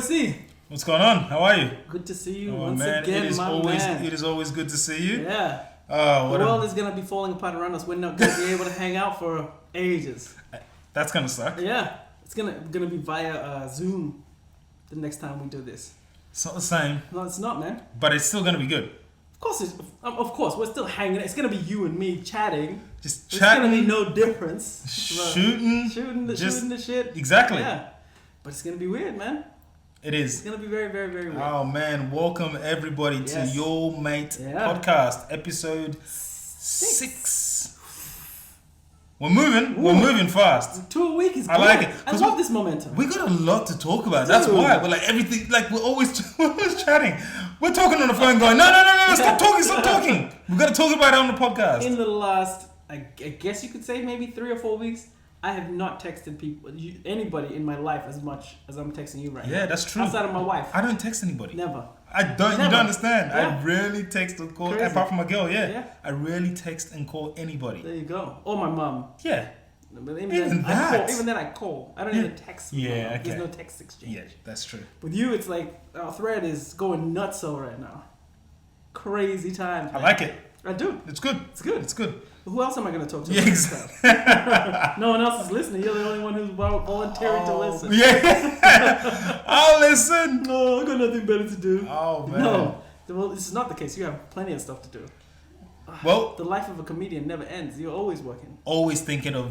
See, What's going on? How are you? good to see you Oh once man, again, it is always good to see you. Yeah, Oh, the world is gonna be falling apart around us. We're not gonna be able to hang out for ages. That's gonna suck. Yeah, it's gonna be via Zoom the next time we do this. It's not the same, No, it's not, man. but it's still gonna be good. Of course, we're still hanging. It's gonna be you and me chatting. Just There's gonna be chatting, no difference. shooting the shit. exactly. Yeah, but it's gonna be weird, man. It It's is. gonna be very, very, very weird. Oh man, welcome everybody to Yes. Your Mate Yeah. podcast, episode 6. We're moving fast. 2 a week is good. I like it, I 'cause love this momentum. We got a lot to talk about. That's Dude. why we're like everything. Like we're always chatting. We're talking on the phone, going, no, stop talking. We got to talk about it on the podcast. In the last, I guess you could say maybe 3 or 4 weeks, I have not texted anybody in my life as much as I'm texting you right now. Yeah, that's true. Outside of my wife. I don't text anybody. Never. I don't. Never. You don't understand. Yeah. I rarely text or call. Crazy. Apart from my girl, yeah. Yeah. I rarely text and call anybody. There you go. Or my mom. Yeah. But Even that. Even then I call. I don't Yeah. even text. Yeah, my mom. okay. There's no text exchange. Yeah, that's true. With you, it's like our thread is going nuts right now. Crazy times. I like it. I do. It's good. It's good. It's good. Who else am I going to talk to? Yeah, about this exactly. stuff? No one else is listening. You're the only one who's volunteering to listen. Yeah. I'll listen. No, I got nothing better to do. Oh man. No. Well, this is not the case. You have plenty of stuff to do. Well, The life of a comedian never ends. You're always working. always thinking of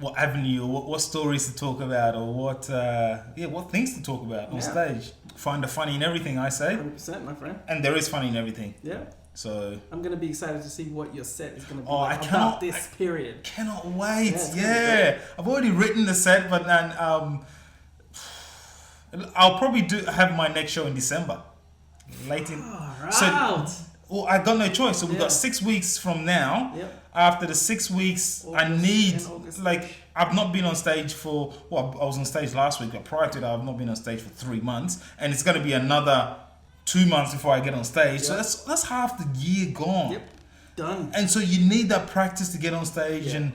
what avenue or what stories to talk about or what things to talk about on Yeah. stage. Find the funny in everything, I say. 100%, my friend. And there is funny in everything. Yeah. So I'm going to be excited to see what your set is going to be Oh, like I about cannot- this period. cannot wait. it's Yeah. gonna be I've already written the set, but then I'll probably have my next show in December. Late in Right. well, I got no choice. So we've Yeah. got 6 weeks from now. Yep. After the 6 weeks, I August need and August. I've not been on stage for I was on stage last week, but prior to that, I've not been on stage for 3 months, and it's going to be another 2 months before I get on stage. So Yep. that's half the year gone. Yep. Done. And so you need that practice to get on stage, Yeah. and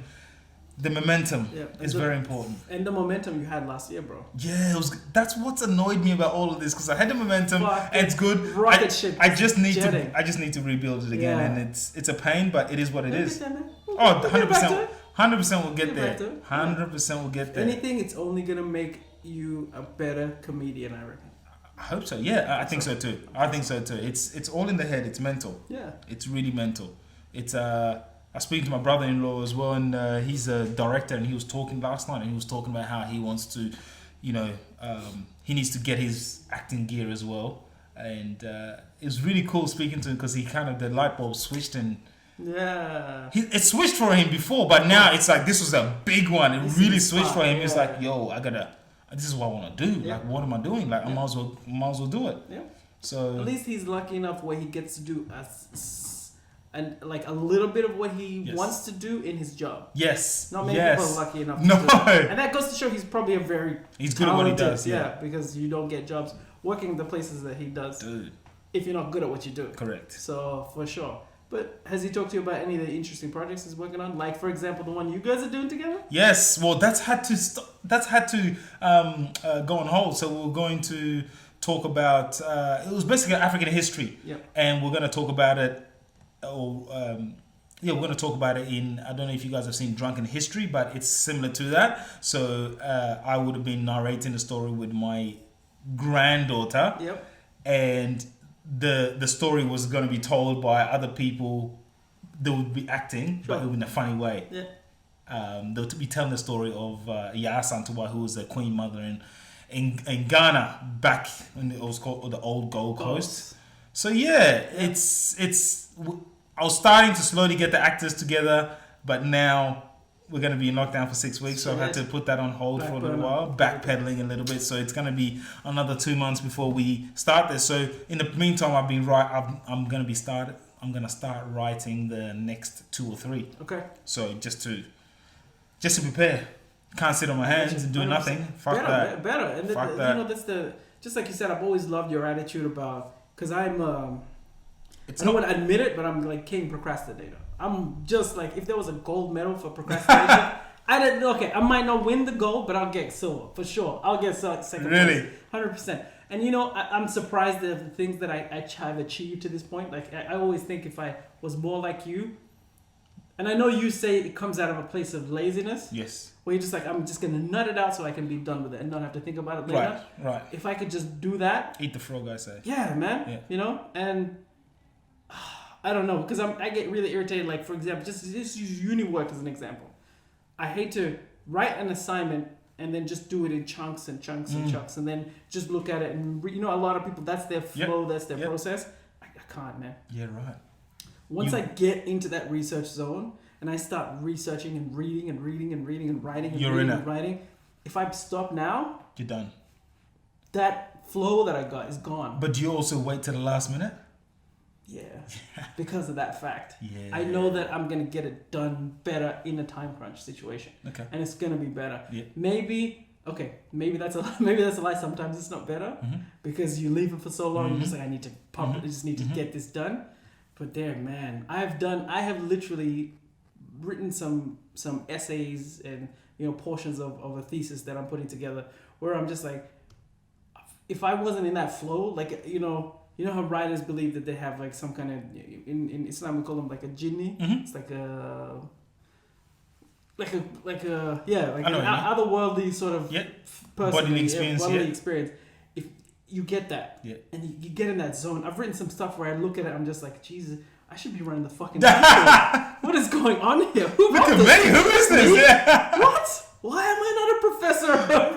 the momentum Yep. is very important. And the momentum you had last year, bro. Yeah, that's what's annoyed me about all of this, because I had the momentum. Fuck, and it's good. rocket ship I just need jetting. to rebuild it again, Yeah. and it's a pain, but it is what it We'll is. get there, man. Oh, We'll get back 100%. to it. 100% will get Get there. back to it. 100% will get If there. anything, it's only going to make you a better comedian, I reckon. I hope so. Yeah, I think so too. I think so too. It's all in the head. It's mental. Yeah. It's really mental. It's I speak to my brother-in-law as well, and he's a director, and he was talking last night, and he was talking about how he wants to, he needs to get his acting gear as well, and it was really cool speaking to him because he kind of the light bulb switched, and Yeah. it switched for him before, but now it's like this was a big one. It This really is switched for him. fun, It's yeah. like, yo, this is what I want to do. Yeah. Like, what am I doing? Like, I Yeah. might as well do it. Yeah. So At least he's lucky enough where he gets to do and like a little bit of what he Yes. wants to do in his job. yes, Not many yes. people are lucky enough No. to do that. And that goes to show he's probably a very He's good at what he talented, does. Yeah, because you don't get jobs working the places that he does dude, if you're not good at what you do. correct. So for sure. But has he talked to you about any of the interesting projects he's working on? Like for example, the one you guys are doing together? Yes, well, that's had to go on hold. So we're going to talk about. It was basically African history, Yep. and we're going to talk about it. We're going to talk about it in. I don't know if you guys have seen Drunken History, but it's similar to that. So I would have been narrating the story with my granddaughter, Yep. and the story was going to be told by other people. They would be acting, but Sure. in a funny way. Yeah. They would be telling the story of Yasantua, who was the Queen Mother in Ghana back when it was called the old Gold Coast. So I was starting to slowly get the actors together, but now we're going to be in lockdown for 6 weeks, so I've had to put that on hold for a little while, backpedaling a little bit. So it's going to be another 2 months before we start this. So in the meantime, I'm going to start writing the next 2 or 3. Okay. So just to prepare. Can't sit on my hands and do 100%. nothing. Fuck that. Better. And Fuck that. that's just like you said, I've always loved your attitude about, because I'm, It's I don't want to admit it, but I'm like king procrastinator. I'm just like, if there was a gold medal for procrastination, I might not win the gold, but I'll get silver for sure. I'll get second Really? place, 100%. And I'm surprised at the things that I have achieved to this point. Like I always think if I was more like you, and I know you say it comes out of a place of laziness. Yes. Where you're just like, I'm just gonna nut it out so I can be done with it and not have to think about it later. Right. If I could just do that. Eat the frog, I say. Yeah, man. Yeah. And I don't know, because I get really irritated. Like, for example, just use uni work as an example. I hate to write an assignment and then just do it in chunks and chunks and chunks, and then just look at it and a lot of people, that's their flow, that's their process. I can't, man. Yeah, right. Once I get into that research zone and I start researching and reading and reading and reading and writing and writing, if I stop now, you're done. That flow that I got is gone. But do you also wait till the last minute? Yeah, because of that fact. Yeah. I know that I'm gonna get it done better in a time crunch situation. Okay. And it's gonna be better. Yeah. Maybe that's a lie. Sometimes it's not better because you leave it for so long. You're just like, I need to pump it. I just need to get this done. But man, I have literally written some essays and portions of a thesis that I'm putting together where I'm just like, if I wasn't in that flow, like how writers believe that they have like some kind of, in Islam we call them like a jinni. It's like an otherworldly sort of person, bodily experience. If you get that, and you get in that zone. I've written some stuff where I look at it, I'm just like, Jesus, I should be running the fucking what is going on here? Who is this? Yeah. What? Why am I not a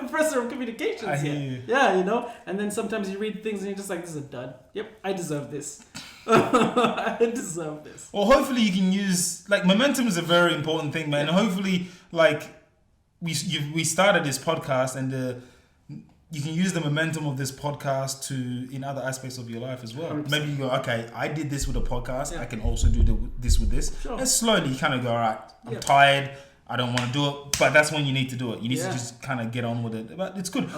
professor of communications? I hear you. Yeah, and then sometimes you read things and you're just like, this is a dud. Yep, I deserve this. I deserve this. Well, hopefully you can use, like, momentum is a very important thing, man. Hopefully, like, we started this podcast and you can use the momentum of this podcast in other aspects of your life as well. 100%. Maybe you go, okay, I did this with a podcast. Yeah. I can also do this with this. Sure. And slowly you kind of go, all right, I'm tired. I don't want to do it. But that's when you need to do it. You need to just kind of get on with it. But it's good.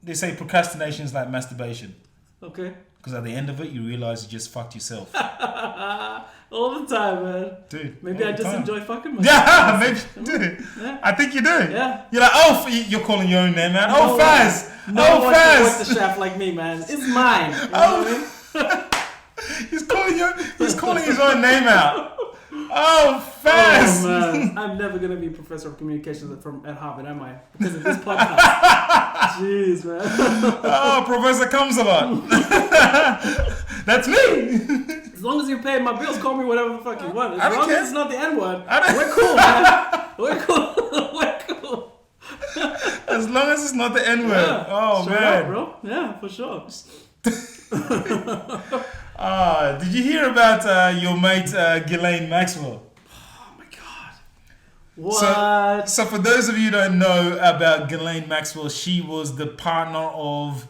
They say procrastination is like masturbation. Okay. Because at the end of it, you realize you just fucked yourself. All the time, man. Dude. Maybe I just enjoy fucking myself. Yeah, maybe. Dude. Yeah. I think you do. Yeah. You're like, you're calling your own name, man. Faz. No one can work the shaft like me, man. It's mine. You know what I mean? He's calling his own name out. Faz. Oh, man. I'm never going to be a professor of communications at Harvard, am I? Because of this podcast. Jeez, man. Professor comes a lot. That's me. As long as you're paying my bills, call me whatever the fuck you want. As long as it's not the N-word, we're cool, man. We're cool. As long as it's not the N-word. Yeah, man. Up, bro. Yeah, for sure. Did you hear about your mate Ghislaine Maxwell? Oh my god. What? So for those of you who don't know about Ghislaine Maxwell, she was the partner of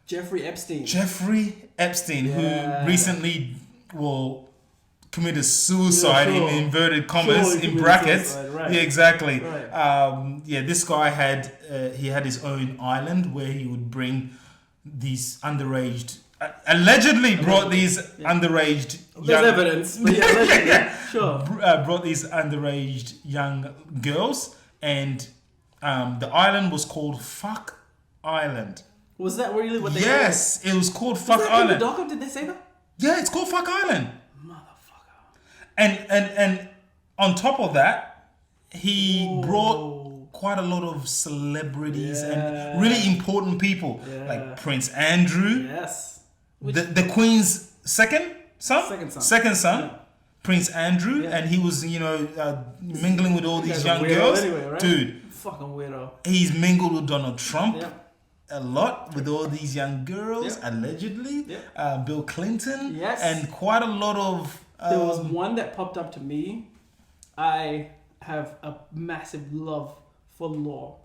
Jeffrey Epstein, who recently committed suicide in inverted commas, in brackets. Right. Yeah, exactly. Right. This guy had his own island where he would bring these underaged. Allegedly brought these underaged. There's evidence, but allegedly, sure. Brought these underaged young girls, and the island was called Fuck Island. Was that really what they? Yes, it was called Fuck Island. In the doco, did they say that? Yeah, it's called Fuck Island. Motherfucker. And on top of that, he brought quite a lot of celebrities and really important people, like Prince Andrew. Yes. The Queen's second son, Prince Andrew, and he was, mingling with all these young girls. Anyway, right? Dude, fucking weirdo. He's mingled with Donald Trump a lot, with all these young girls, allegedly. Bill Clinton, and quite a lot of. There was one that popped up to me. I have a massive love for law.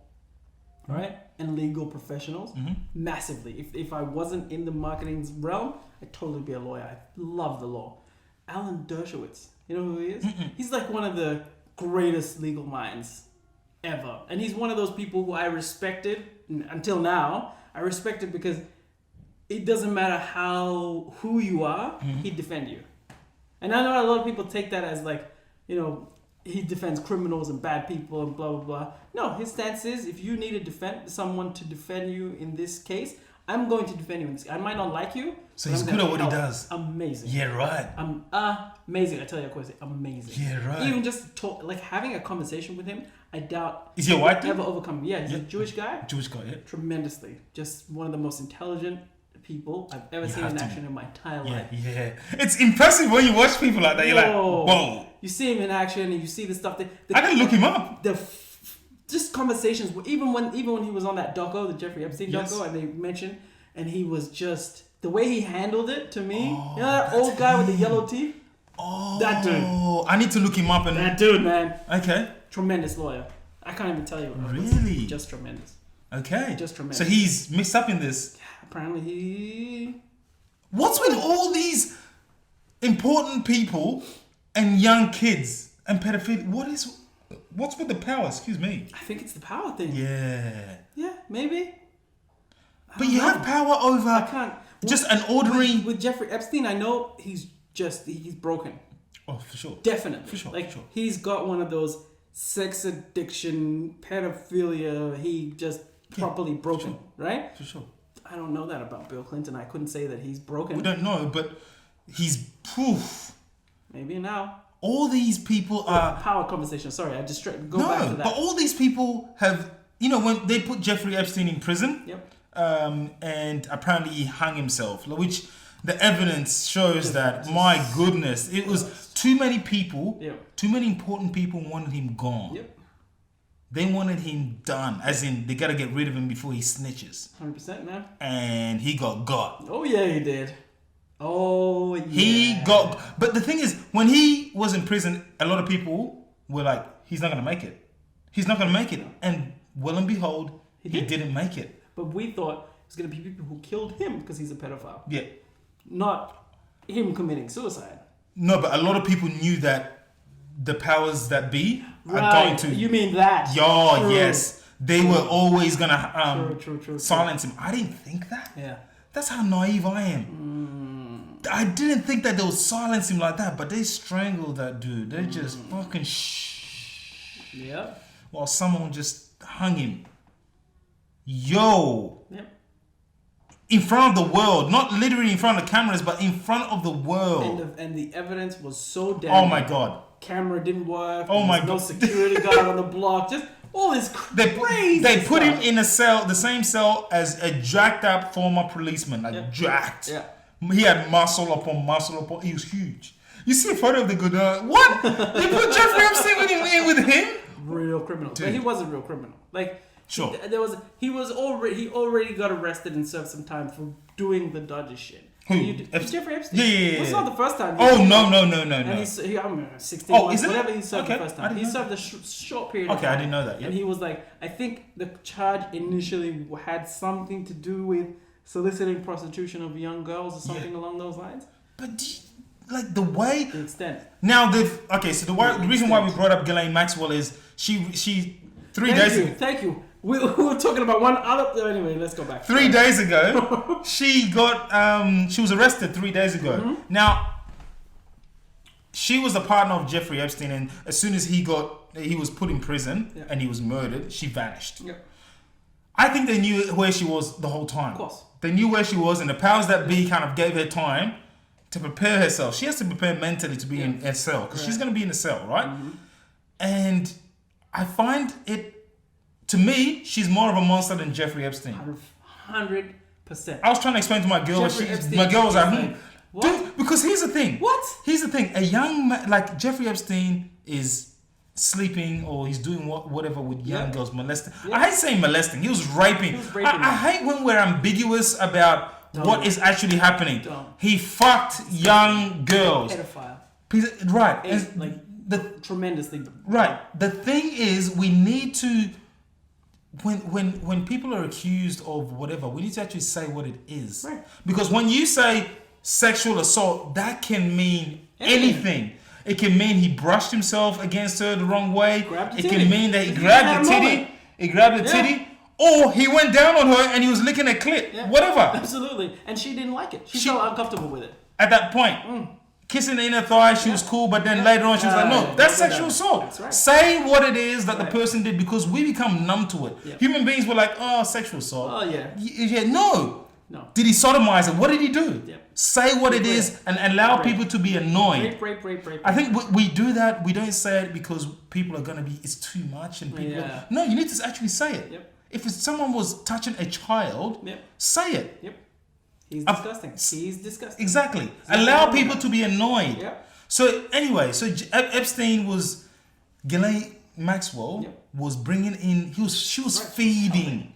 Right? And legal professionals. Massively. If I wasn't in the marketing realm, I'd totally be a lawyer. I love the law. Alan Dershowitz. You know who he is? He's like one of the greatest legal minds ever. And he's one of those people who I respected until now. I respected because it doesn't matter who you are, he'd defend you. And I know a lot of people take that as like, he defends criminals and bad people and blah, blah, blah. No, his stance is if you need someone to defend you in this case, I'm going to defend you. I might not like you. So he's good at what he does. Amazing. Yeah, right. Amazing. I tell you, Akwasi, amazing. Yeah, right. Even just having a conversation with him, I doubt. Is he a white dude? Ever overcome? Yeah, he's a Jewish guy. Jewish guy, yeah. Tremendously. Just one of the most intelligent people I've ever seen in action in my entire life. Yeah. It's impressive when you watch people like that. You're like, whoa. You see him in action and you see the stuff. I can look him up. Just conversations, even when he was on that doco, the Jeffrey Epstein doco, and they mentioned, and he was just the way he handled it to me. You know that old guy with the yellow teeth? Oh, that dude. I need to look him up. That dude, man. Okay. Tremendous lawyer. I can't even tell you. Really? Just tremendous. Okay. Just tremendous. So he's mixed up in this. Apparently he. What's with all these important people and young kids and pedophilia? What's with the power? Excuse me. I think it's the power thing. Yeah. Yeah, maybe. But you have power over. I can't. Just an ordinary. With Jeffrey Epstein, I know he's broken. Oh, for sure. Definitely. For sure. He's got one of those sex addiction, pedophilia. He just properly broken, right? For sure. I don't know that about Bill Clinton. I couldn't say that he's broken. We don't know, but he's proof. Maybe now. All these people are power conversation. Sorry, I just go back to that. But all these people have, when they put Jeffrey Epstein in prison, and apparently he hung himself, which the evidence shows that, my goodness, it was too many people, too many important people wanted him gone. Yep. They wanted him done, as in they got to get rid of him before he snitches. 100%, man. And he got. Oh yeah, he did. Oh yeah. He got. But the thing is, when he was in prison, a lot of people were like, he's not going to make it. He's not going to make it. And well and behold, he didn't make it. But we thought it was going to be people who killed him because he's a pedophile. Yeah. Not him committing suicide. No, but a lot of people knew that the powers that be are going to. You mean that? Yes. They were always going to silence him. I didn't think that. Yeah. That's how naive I am. I didn't think that they would silence him like that, but they strangled that dude. They just fucking Yeah. While someone just hung him. Yo. Yep. In front of the world. Not literally in front of the cameras, but in front of the world. And the evidence was so damn. Oh my God. Camera didn't work. Oh my God. No security guard on the block. Just all this crazy They put stuff. him in a cell, the same cell as a jacked up former policeman. Jacked. Yeah. He had muscle upon muscle upon. He was huge. You see a photo of the good. What? They put Jeffrey Epstein with him? Real criminal. Dude. But he was a real criminal. Sure. He already got arrested and served some time for doing the dodgy shit. Who? Jeffrey Epstein. Yeah. It's not the first time. No. And I'm 16 months, whatever he served the first time. He served a short period of time. I didn't know that. Yep. And he was like, I think the charge initially had something to do with soliciting prostitution of young girls or something along those lines. But the way... The extent. Now, so the reason why we brought up Ghislaine Maxwell is she 3 days ago... Thank you. We were talking about one other... Anyway, let's go back. 3 days ago, she was arrested 3 days ago. Mm-hmm. Now, she was a partner of Jeffrey Epstein, and as soon as he was put in prison and he was murdered, she vanished. Yep. I think they knew where she was the whole time. Of course. They knew where she was, and the powers that be kind of gave her time to prepare herself. She has to prepare mentally to be in a cell, because she's going to be in a cell, right? Mm-hmm. And I find it... To me, she's more of a monster than Jeffrey Epstein. 100%. I was trying to explain to my girl. My girl was like, dude, because here's the thing. What? Here's the thing. A young man, like Jeffrey Epstein is sleeping or he's doing whatever with young girls, molesting. I hate saying molesting. He was raping. I hate when we're ambiguous about what is actually happening. He fucked young girls. Pedophile. Right. Tremendous thing. Right. The thing is, we need to... When people are accused of whatever, we need to actually say what it is. Right. Because when you say sexual assault, that can mean anything. It can mean he brushed himself against her the wrong way. It can mean that he grabbed the titty. He grabbed the titty. Or he went down on her and he was licking her clit. Yeah. Whatever. Absolutely. And she didn't like it. She felt uncomfortable with it. At that point. Kissing the inner thigh, she was cool, but then later on she was like, no, that's sexual assault. That's right. Say what it is that the person did, because we become numb to it. Human beings were like, oh, sexual assault. Oh, yeah. No. Did he sodomize her? What did he do? Yep. Say what it is and allow people to be annoyed. Rape. I think we do that. We don't say it because people are going to be, it's too much. And people no, you need to actually say it. Yep. If someone was touching a child, say it. Yep. He's disgusting. He's disgusting. Exactly. Allow people to be annoyed. Yep. So anyway, Epstein was, Ghislaine Maxwell was bringing in, she was feeding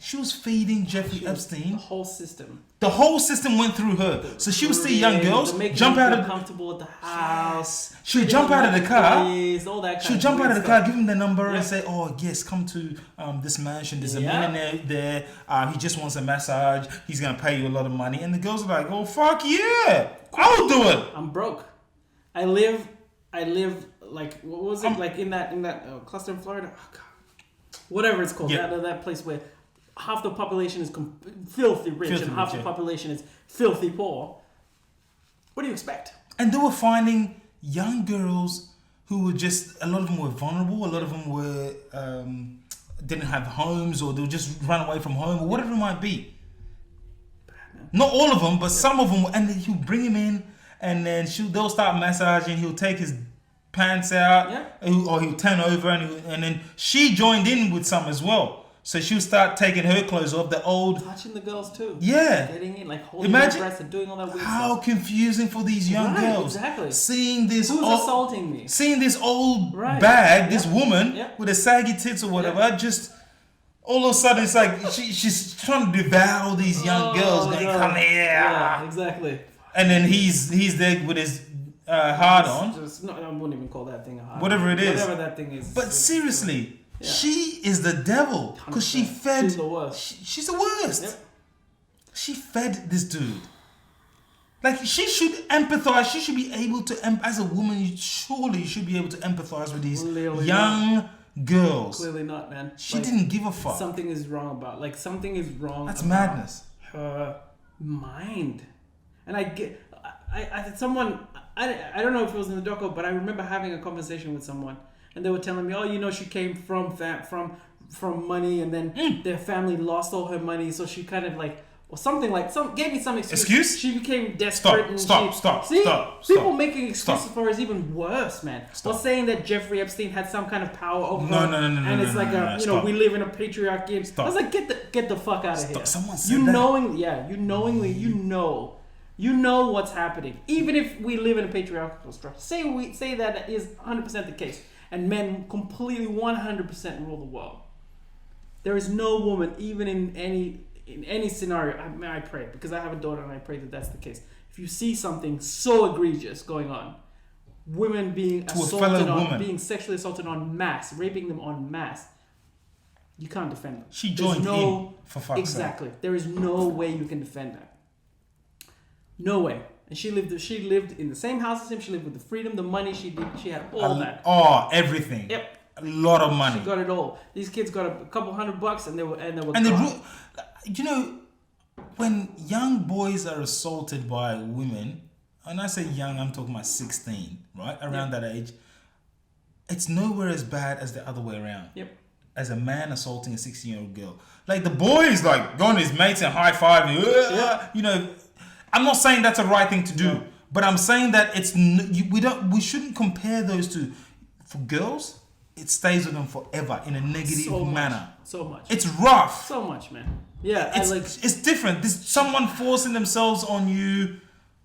Jeffrey Epstein. The whole system. The whole system went through her. So she would see young girls jump out of comfortable at the house. She would jump out of the car. All that She would jump out of the car, give him the number, and say, "Oh yes, come to this mansion. There's a millionaire there. He just wants a massage. He's gonna pay you a lot of money." And the girls are like, "Oh fuck yeah, I'll do it. I'm broke. I live like what was it like in that cluster in Florida? Oh god, whatever it's called. That place where half the population is filthy rich and half the population is filthy poor. What do you expect? And they were finding young girls who were just, a lot of them were vulnerable, a lot of them were didn't have homes, or they would just run away from home, or whatever it might be. Not all of them, but some of them. And then he'll bring him in, and then they'll start massaging. He'll take his pants out, or he'll turn over, and then she joined in with some as well. So she'll start taking her clothes off. The old touching the girls too. Yeah, getting in, like holding their breasts and doing all that weird stuff. How confusing for these young girls. Exactly. Seeing this. Who's assaulting me? Seeing this old bag, this woman with a saggy tits or whatever. Just all of a sudden, it's like she's trying to devour these young girls. Going, come here. Yeah, exactly. And then he's there with his hard on. I wouldn't even call that thing a hard. Whatever it is. Whatever that thing is. But seriously. Yeah. She is the devil because she fed. She's the worst. She's the worst. Yep. She fed this dude. Like, she should empathize. She should be able to, as a woman, surely you should be able to empathize with these young girls. Clearly not, man. She didn't give a fuck. Something is wrong something is wrong. That's madness. Her mind. And I don't know if it was in the doco, but I remember having a conversation with someone. And they were telling me, she came from money, and then their family lost all her money, so she kind of gave me some excuse. She became desperate. Stop. People making excuses for her is even worse, man. Or saying that Jeffrey Epstein had some kind of power over her. No. And it's we live in a patriarchy. I was like, get the fuck out of here. Someone said that. You know what's happening. Even if we live in a patriarchal structure, say that is 100% the case. And men completely 100% rule the world. There is no woman, even in any scenario. I pray, because I have a daughter, and I pray that that's the case. If you see something so egregious going on, women being assaulted, being sexually assaulted en masse, raping them en masse, you can't defend them. She joined in for fuck's sake. Exactly. There is no way you can defend that. No way. And she lived in the same house as him. She lived with the freedom, the money. She had all that. Oh, everything. Yep. A lot of money. She got it all. These kids got a couple $100, and they were gone. When young boys are assaulted by women, and I say young, I'm talking about 16, right? Around that age. It's nowhere as bad as the other way around. Yep. As a man assaulting a 16-year-old girl. Like, the boy is like going to his mates and high-fiving. I'm not saying that's a right thing to do, but I'm saying that we shouldn't compare those two. For girls, it stays with them forever in a negative manner. So much. It's rough. So much, man. Yeah, it's different. There's someone forcing themselves on you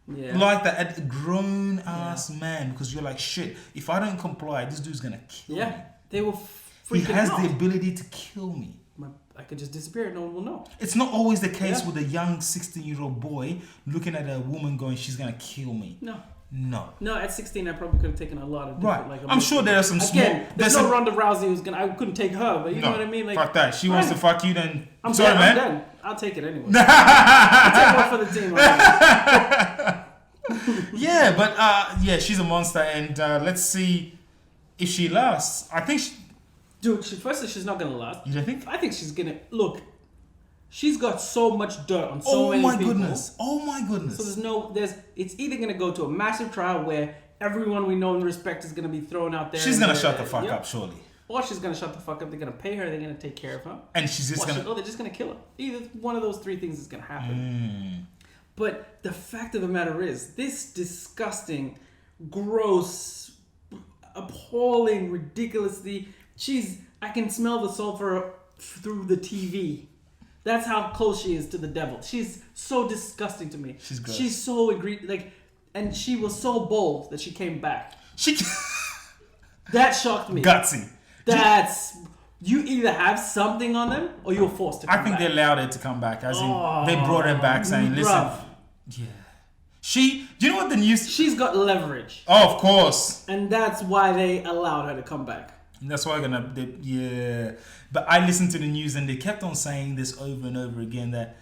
like that, a grown ass man, because you're like, shit. If I don't comply, this dude's gonna kill me. Yeah, they will. He has the ability to kill me. I could just disappear. No one will know. It's not always the case with a young 16-year-old boy looking at a woman going, she's going to kill me. No, at 16, I probably could have taken a lot of different... Right. I'm sure there are some small... There's no Ronda Rousey who's going to... I couldn't take her, but you know what I mean? Like, fuck that. She wants to fuck you, then... I'm done. I'll take it anyway. I'll take one for the team. Yeah, but she's a monster, and let's see if she lasts. I think... Dude, firstly, she's not going to last. You don't think? I think she's going to... Look, she's got so much dirt on so many people. Oh my goodness. So it's either going to go to a massive trial where everyone we know and respect is going to be thrown out there. She's going to shut the fuck up, surely. Or she's going to shut the fuck up. They're going to pay her. They're going to take care of her. And she's just going to... they're just going to kill her. Either one of those three things is going to happen. But the fact of the matter is, this disgusting, gross, appalling, ridiculously, I can smell the sulfur through the TV. That's how close she is to the devil. She's so disgusting to me. She's gross. She's so and she was so bold that she came back. That shocked me. Gutsy. You either have something on them or you're forced to come back. I think they allowed her to come back. As in, they brought her back saying, listen. Yeah. Do you know what the news... She's got leverage. Oh, of course. And that's why they allowed her to come back. That's why yeah. But I listened to the news and they kept on saying this over and over again, that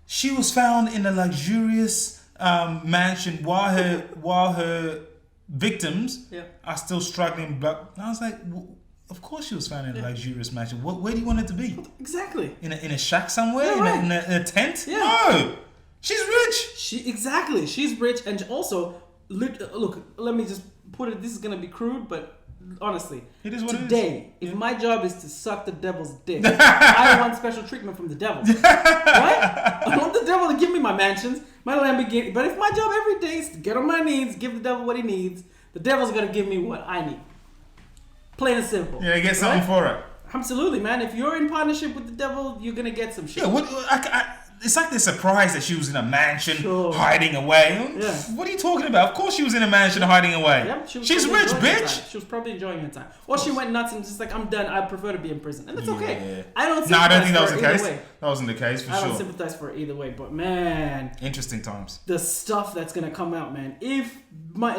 she was found in a luxurious mansion while her victims are still struggling. But I was like, of course she was found in a luxurious mansion. Where do you want it to be? Exactly. In a shack somewhere? Yeah, in a tent? Yeah. No. She's rich. She's rich, and also look. Let me just put it. This is gonna be crude, but honestly, it is what today, if my job is to suck the devil's dick, I want special treatment from the devil. Right? I want the devil to give me my mansions, my Lamborghini. But if my job every day is to get on my knees, give the devil what he needs, the devil's gonna give me what I need. Plain and simple. Yeah, get something for it. Absolutely, man. If you're in partnership with the devil, you're gonna get some shit. Yeah, it's like they're surprised that she was in a mansion hiding away. Yeah. What are you talking about? Of course she was in a mansion hiding away. Yep, she's rich, bitch. She was probably enjoying her time. Or she went nuts and just like, I'm done. I prefer to be in prison. And that's okay. I don't sympathize I don't think that was for the her case. either way. That wasn't the case for sure. I don't sympathize for her either way. But man. Interesting times. The stuff that's going to come out, man. If my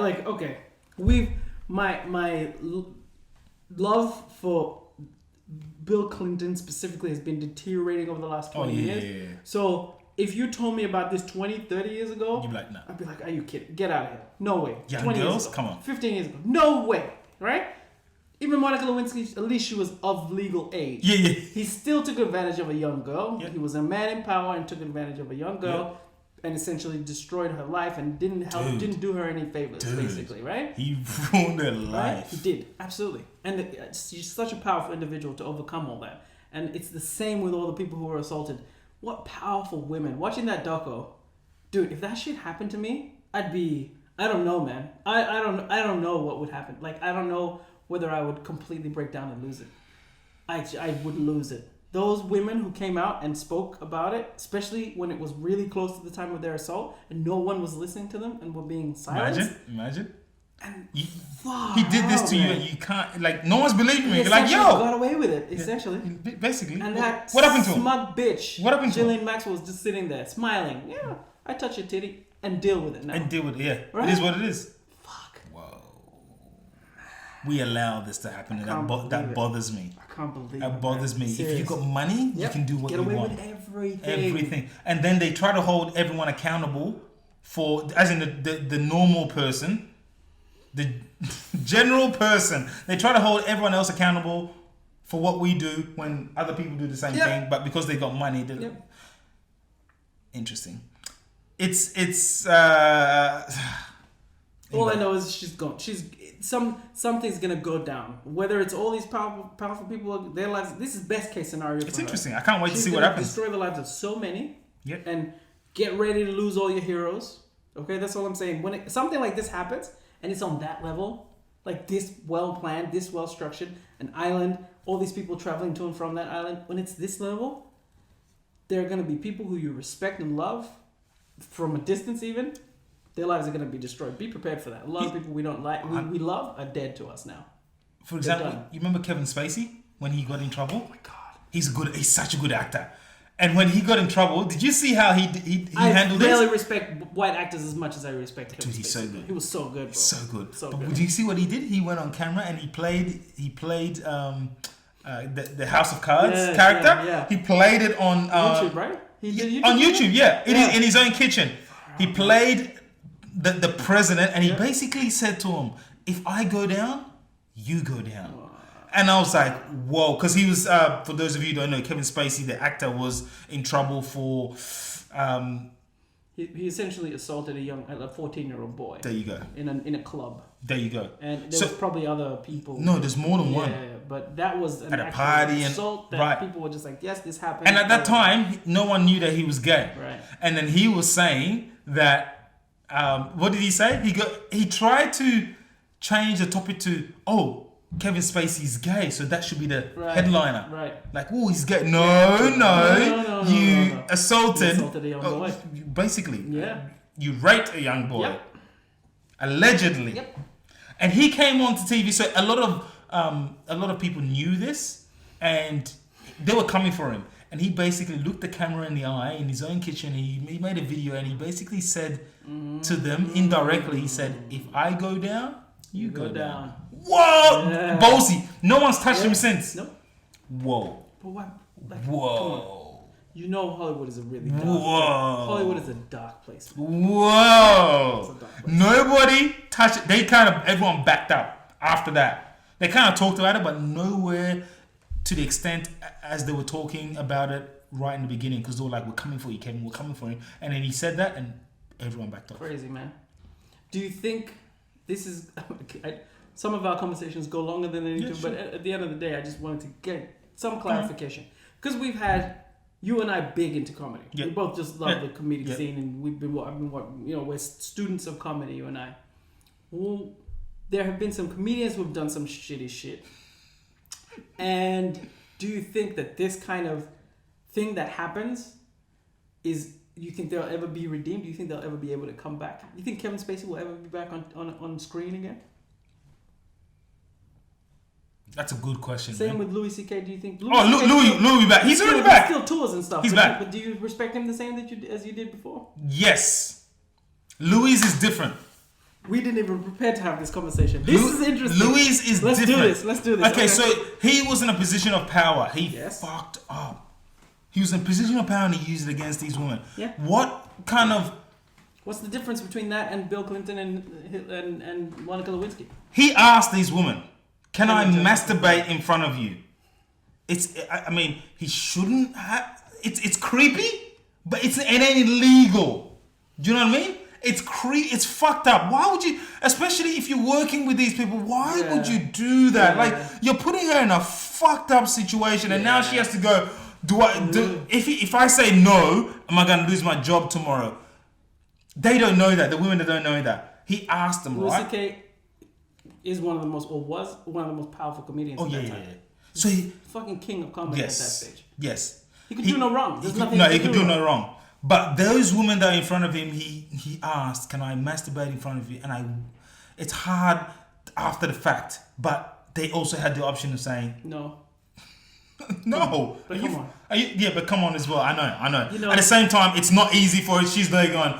love for Bill Clinton specifically has been deteriorating over the last 20 years. Yeah. So if you told me about this 20, 30 years ago, you'd be like, no. I'd be like, are you kidding? Get out of here. No way. Young 20 girls? years ago, come on. 15 years ago. No way. Right? Even Monica Lewinsky, at least she was of legal age. Yeah. He still took advantage of a young girl. Yeah. He was a man in power and took advantage of a young girl. Yeah. And essentially destroyed her life and didn't do her any favors, basically, right? He ruined her life. Right? He did, absolutely. And she's such a powerful individual to overcome all that. And it's the same with all the people who were assaulted. What powerful women. Watching that doco, dude, if that shit happened to me, I don't know, man. I don't know what would happen. Like, I don't know whether I would completely break down and lose it. I would lose it. Those women who came out and spoke about it, especially when it was really close to the time of their assault and no one was listening to them and were being silenced. Imagine. And he did this to you and you can't, like, no one's believing me. You're like, yo. Got away with it, essentially. Yeah, basically. And that what happened to him? Smug bitch. What happened to Ghislaine Maxwell was just sitting there, smiling. Yeah, I touch your titty and deal with it now. Right? It is what it is. Fuck. Whoa. We allow this to happen and that bothers me. I can't believe it. That bothers me. Serious. If you got money, you can do what you want. Get away with everything. And then they try to hold everyone accountable for, as in the normal person, the general person. They try to hold everyone else accountable for what we do when other people do the same thing, but because they got money. Interesting. It's all I know is she's gone. Something's gonna go down. Whether it's all these powerful people, their lives. This is best case scenario. It's interesting. I can't wait to see what happens. Destroy the lives of so many. Yep. And get ready to lose all your heroes. Okay, that's all I'm saying. When something like this happens and it's on that level, like this well planned, this well structured, an island, all these people traveling to and from that island. When it's this level, there are gonna be people who you respect and love from a distance, even. Their lives are going to be destroyed. Be prepared for that. A lot of people we don't like, we love, are dead to us now. For example, you remember Kevin Spacey when he got in trouble? Oh my God, he's such a good actor. And when he got in trouble, did you see how he handled it? I barely respect white actors as much as I respect Kevin Spacey. He's so good. He was so good, bro. So good. So but good. Did you see what he did? He went on camera and he played the House of Cards character. Yeah. He played it on YouTube, right? He did YouTube on YouTube, in his own kitchen. He played the president, and he basically said to him, "If I go down, you go down." Wow. And I was like, "Whoa!" Because he was, for those of you who don't know, Kevin Spacey, the actor, was in trouble for. He essentially assaulted a 14-year-old boy. There you go. In a club. There you go. And there was probably other people. No, there's more than one. but that was an at a actual party assault and that people were just like, yes, this happened. And at that time, no one knew that he was gay. Right. And then he was saying that, what did he say? He tried to change the topic to, Kevin Spacey's gay, so that should be the headliner. Right. Like, he's gay. No. You assaulted a young boy. Basically. Yeah. You raped a young boy. Yep. Allegedly. Yep. And he came onto TV, so a lot of people knew this, and they were coming for him. And he basically looked the camera in the eye in his own kitchen. He made a video, and he basically said to them indirectly, he said, "If I go down, you go down." Whoa, yeah. Ballsy. No one's touched him since. Nope. Whoa. But what? Whoa. You know Hollywood is a really dark place. Hollywood is a dark place. Whoa. Nobody touched it. Everyone backed up after that. They kind of talked about it, but nowhere to the extent as they were talking about it right in the beginning, because they were like, "We're coming for you, Kevin. We're coming for you." And then he said that, and everyone backed up. Crazy, man. Do you think this is... some of our conversations go longer than they need to, sure. But at the end of the day, I just wanted to get some clarification. Because we've had... You and I big into comedy. Yep. We both just love the comedic scene, and we're students of comedy, you and I. Well, there have been some comedians who have done some shitty shit. And do you think that this kind of thing that happens you think they'll ever be redeemed? Do you think they'll ever be able to come back? You think Kevin Spacey will ever be back on screen again? That's a good question. Same with Louis C.K. Do you think... Louis back. He's already back. He still tours and stuff. He's back. But do you respect him the same as you did before? Yes. Louis is different. We didn't even prepare to have this conversation. This is interesting. Louis is different. Let's do this. Okay, so he was in a position of power. He fucked up. He was in a position of power and he used it against these women. Yeah. What's the difference between that and Bill Clinton and Monica Lewinsky? He asked these women, "Can I masturbate in front of you?" He shouldn't have. It's creepy, but it ain't illegal. Do you know what I mean? It's fucked up. Why would you, especially if you're working with these people, why would you do that? Yeah. Like, you're putting her in a fucked up situation, and now she has to go, if I say no, am I going to lose my job tomorrow? They don't know that. The women don't know that. He asked them, Louis right? C.K. was one of the most powerful comedians at that time. Yeah. So he... fucking king of comedy at that stage. Yes. He could do no wrong. He could do no wrong. But those women that are in front of him, he asked, "Can I masturbate in front of you?" And it's hard after the fact, but they also had the option of saying no. No. But come on. But come on as well. I know. At the same time, it's not easy for her. She's there going,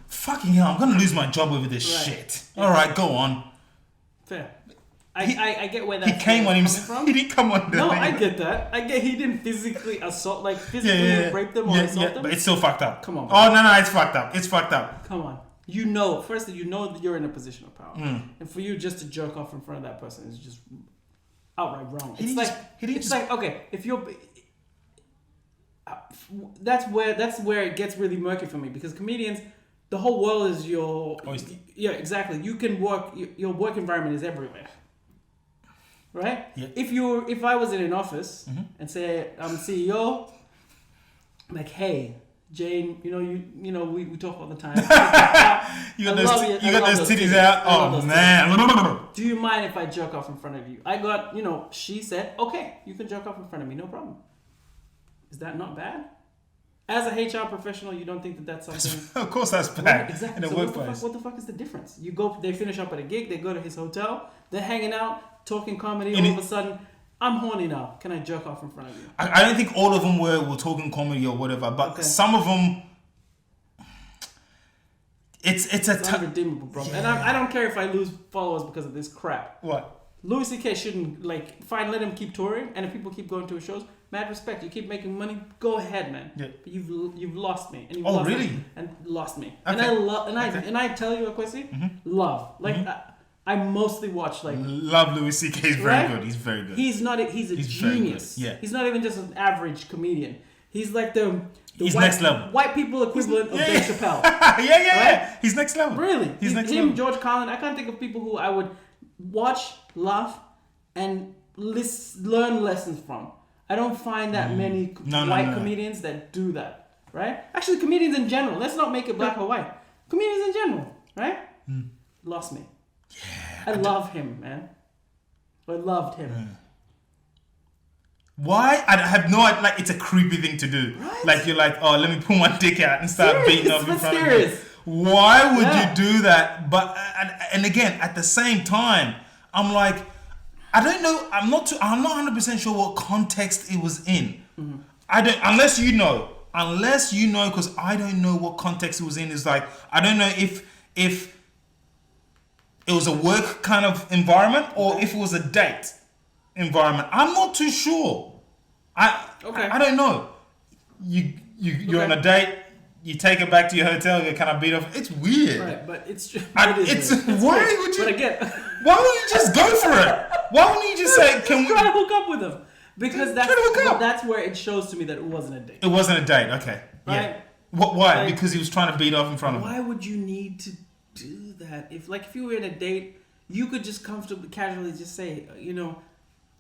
"Fucking hell, I'm going to lose my job over this shit." Yeah. All right, go on. Fair. I get where that's coming from. He didn't come on. No, I get that. I get he didn't physically assault, rape them or assault them. But it's still fucked up. Come on. Bro. Oh no, it's fucked up. It's fucked up. Come on. First that you're in a position of power, and for you just to jerk off in front of that person is just outright wrong. It's like okay, if you're. That's where it gets really murky for me, because comedians, the whole world is your oyster. Yeah, exactly. You can work. Your work environment is everywhere. Right? Yeah. If I was in an office and say I'm CEO, like, hey, Jane, we talk all the time. you got those titties out. Oh man. Do you mind if I jerk off in front of you? I got, she said, okay, you can jerk off in front of me, no problem. Is that not bad? As a HR professional, you don't think that that's something? Of course, that's bad. Right, exactly. In a workplace. What the fuck is the difference? They finish up at a gig, they go to his hotel, they're hanging out, talking comedy. All of a sudden, I'm horny now. Can I jerk off in front of you? I don't think all of them were talking comedy or whatever, but some of them. It's unredeemable, bro. Yeah. And I don't care if I lose followers because of this crap. What? Louis C.K. shouldn't let him keep touring, and if people keep going to his shows, mad respect. You keep making money, go ahead, man. Yeah. But you've lost me, and you've lost me. Okay. And I tell you, Akwasi, love. I mostly watch love Louis C.K. He's very good. He's very good. He's a genius. Yeah. He's not even just an average comedian. He's like he's next level. White people equivalent of Dave Chappelle. Yeah. He's next level. Really? He's next level. George Carlin. I can't think of people who I would watch, laugh, and learn lessons from. I don't find that many white comedians that do that, right? Actually, comedians in general. Let's not make it black or white. Comedians in general, right? Lost me. Yeah. I love him, man. I loved him. Why? I have no idea. Like, it's a creepy thing to do. Right? Like, you're like, oh, let me pull my dick out and start beating up in front of you. Why would you do that? But and again, at the same time, I'm like, I don't know. I'm not 100% sure what context it was in. I don't, unless you know, because I don't know what context it was in. It's like, I don't know if it was a work kind of environment or if it was a date environment. I'm not too sure. I don't know. You're on a date. You take her back to your hotel. You kind of beat off. It's weird. Right, but it's why would you? But again, why wouldn't you just go for it? Why wouldn't you just say, "Can we try to hook up with him?" Because that's where it shows to me that it wasn't a date. It wasn't a date. Okay. Right? Yeah. What? Why? Like, because he was trying to beat off in front of him. Why would you need to do that? If you were in a date, you could just comfortably, casually just say,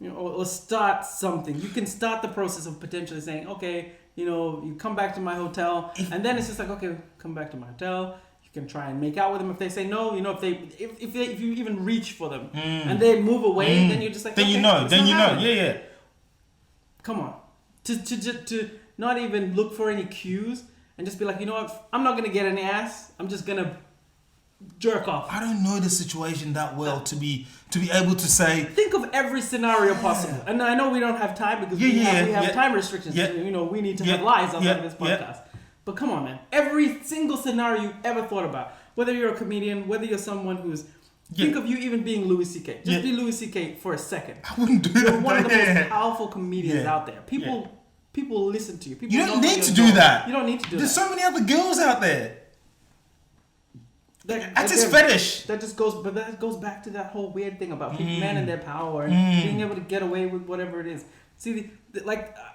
or start something. You can start the process of potentially saying, okay, you come back to my hotel, and then it's just like, okay, come back to my hotel. You can try and make out with them. If they say no, if you even reach for them and they move away, then you're just like, then okay, yeah. Come on, to not even look for any cues and just be like, you know what, I'm not gonna get any ass. I'm just gonna jerk off. I don't know the situation that well to be able to say. Think of every scenario possible, and I know we don't have time because we have time restrictions. Yeah. We need to have lives on this podcast. Yeah. But come on, man! Every single scenario you ever thought about, whether you're a comedian, whether you're someone who's think of you even being Louis C.K. Just be Louis C.K. for a second. I wouldn't do that. You're one of the most powerful comedians out there. People listen to you. People you don't need to do that. You don't need to do that. There's so many other girls out there. That's his fetish. That goes back to that whole weird thing about men and their power and being able to get away with whatever it is. See,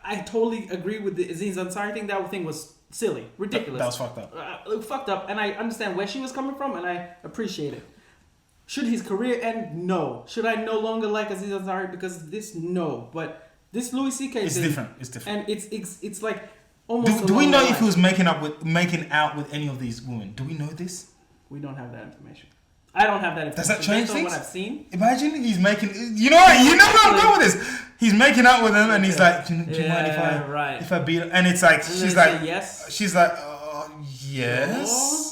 I totally agree with the Aziz Ansari thing. That thing was silly, ridiculous. That was fucked up. Fucked up, and I understand where she was coming from, and I appreciate it. Should his career end? No. Should I no longer like Aziz Ansari because of this? No. But this Louis C.K. It's different. It's different. And it's like almost. Do we know if he was making out with any of these women? Do we know this? We don't have that information. I don't have that information. Does that change things? What I've seen. Imagine he's making. You know what? You know where I'm going with this. He's making out with them, and he's like, "Do you mind if I beat her?" And it's like, she's like, "Yes." She's like, "Oh, yes." Oh.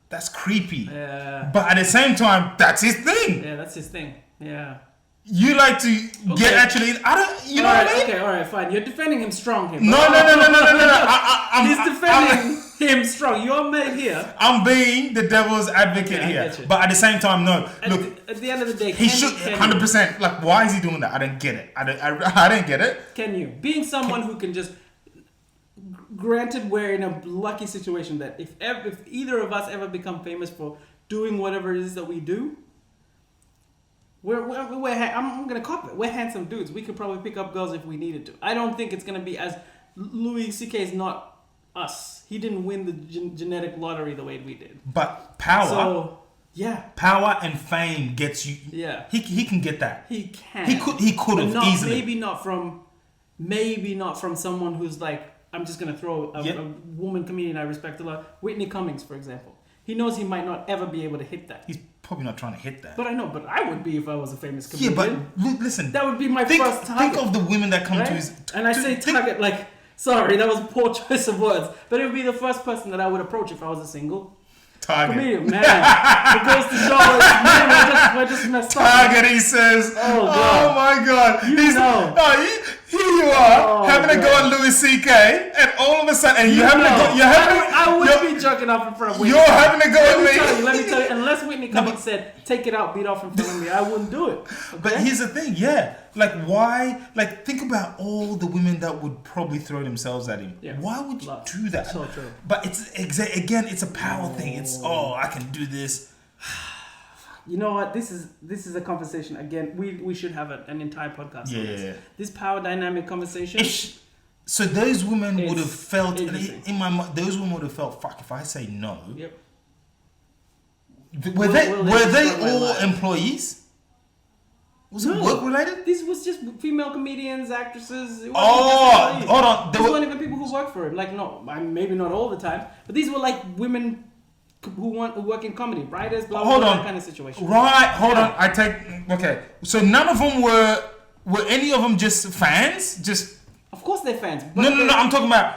That's creepy. Yeah. But at the same time, that's his thing. Yeah, that's his thing. Yeah. You like to get actually. I don't. You know what I mean? Okay. All right. Fine. You're defending him strong here. No. He's defending him strong. You're made here. I'm being the devil's advocate here. But at the same time, no. Look. At the end of the day, he should 100%. Like, why is he doing that? I don't get it. I don't get it. Can you? Being someone who can just. Granted, we're in a lucky situation that if either of us ever become famous for doing whatever it is that we do, I'm gonna cop it. We're handsome dudes. We could probably pick up girls if we needed to. I don't think it's gonna be as Louis C.K. is not us. He didn't win the genetic lottery the way we did. But power. So yeah, power and fame gets you. Yeah, he can get that. He can. He could have easily. Maybe not from someone who's like. I'm just going to throw a woman comedian I respect a lot. Whitney Cummings, for example. He knows he might not ever be able to hit that. He's probably not trying to hit that. But I know, but I would be if I was a famous comedian. Yeah, but listen. That would be my first target. Think of the women that come to his... And I say target like... Sorry, that was a poor choice of words. But it would be the first person that I would approach if I was a single target. Comedian, man. It goes to show us, man, we're just messed up. Target, he says. Oh, God. Oh, my God. Here you are, having to go on Louis C.K. and all of a sudden, I would be jerking off in front of Whitney. You're having to go on me. Let me tell you, unless Whitney Cummings said, take it out, beat off in front of me, I wouldn't do it. Okay? But here's the thing, like why, like think about all the women that would probably throw themselves at him. Yeah. Why would you do that? So true. But it's a power thing. It's, I can do this. You know what? This is a conversation. Again, we should have an entire podcast. Yeah. This power dynamic conversation. So those women would have felt in my mind. Those women would have felt, fuck, if I say no. Yep. Were they all employees? Was it work related? This was just female comedians, actresses. Hold on. These weren't even people who work for him. Like, no, maybe not all the time, but these were like women who work in comedy, writers, blah blah, that kind of situation. Right, hold on. Okay. So none of them were any of them just fans? Just of course they're fans. No. I'm talking about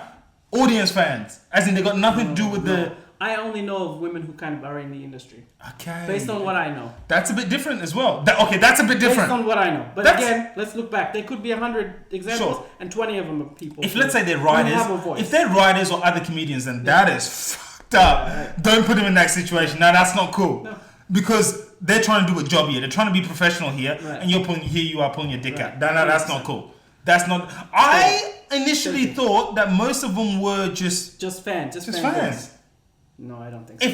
audience fans, as in they got nothing to do with the. I only know of women who kind of are in the industry. Okay. Based on what I know. That's a bit different as well. That's a bit different. Based on what I know. But again, let's look back. There could be 100 examples and 20 of them are people. If let's say they're writers, if they're writers or other comedians, then that is fucked up. Right. Don't put them in that situation. No, that's not cool. No. Because they're trying to do a job here. They're trying to be professional here. Right. And you are pulling your dick out. No, that's not cool. That's not. I initially thought that most of them were just fans. Just fans. No, I don't think so.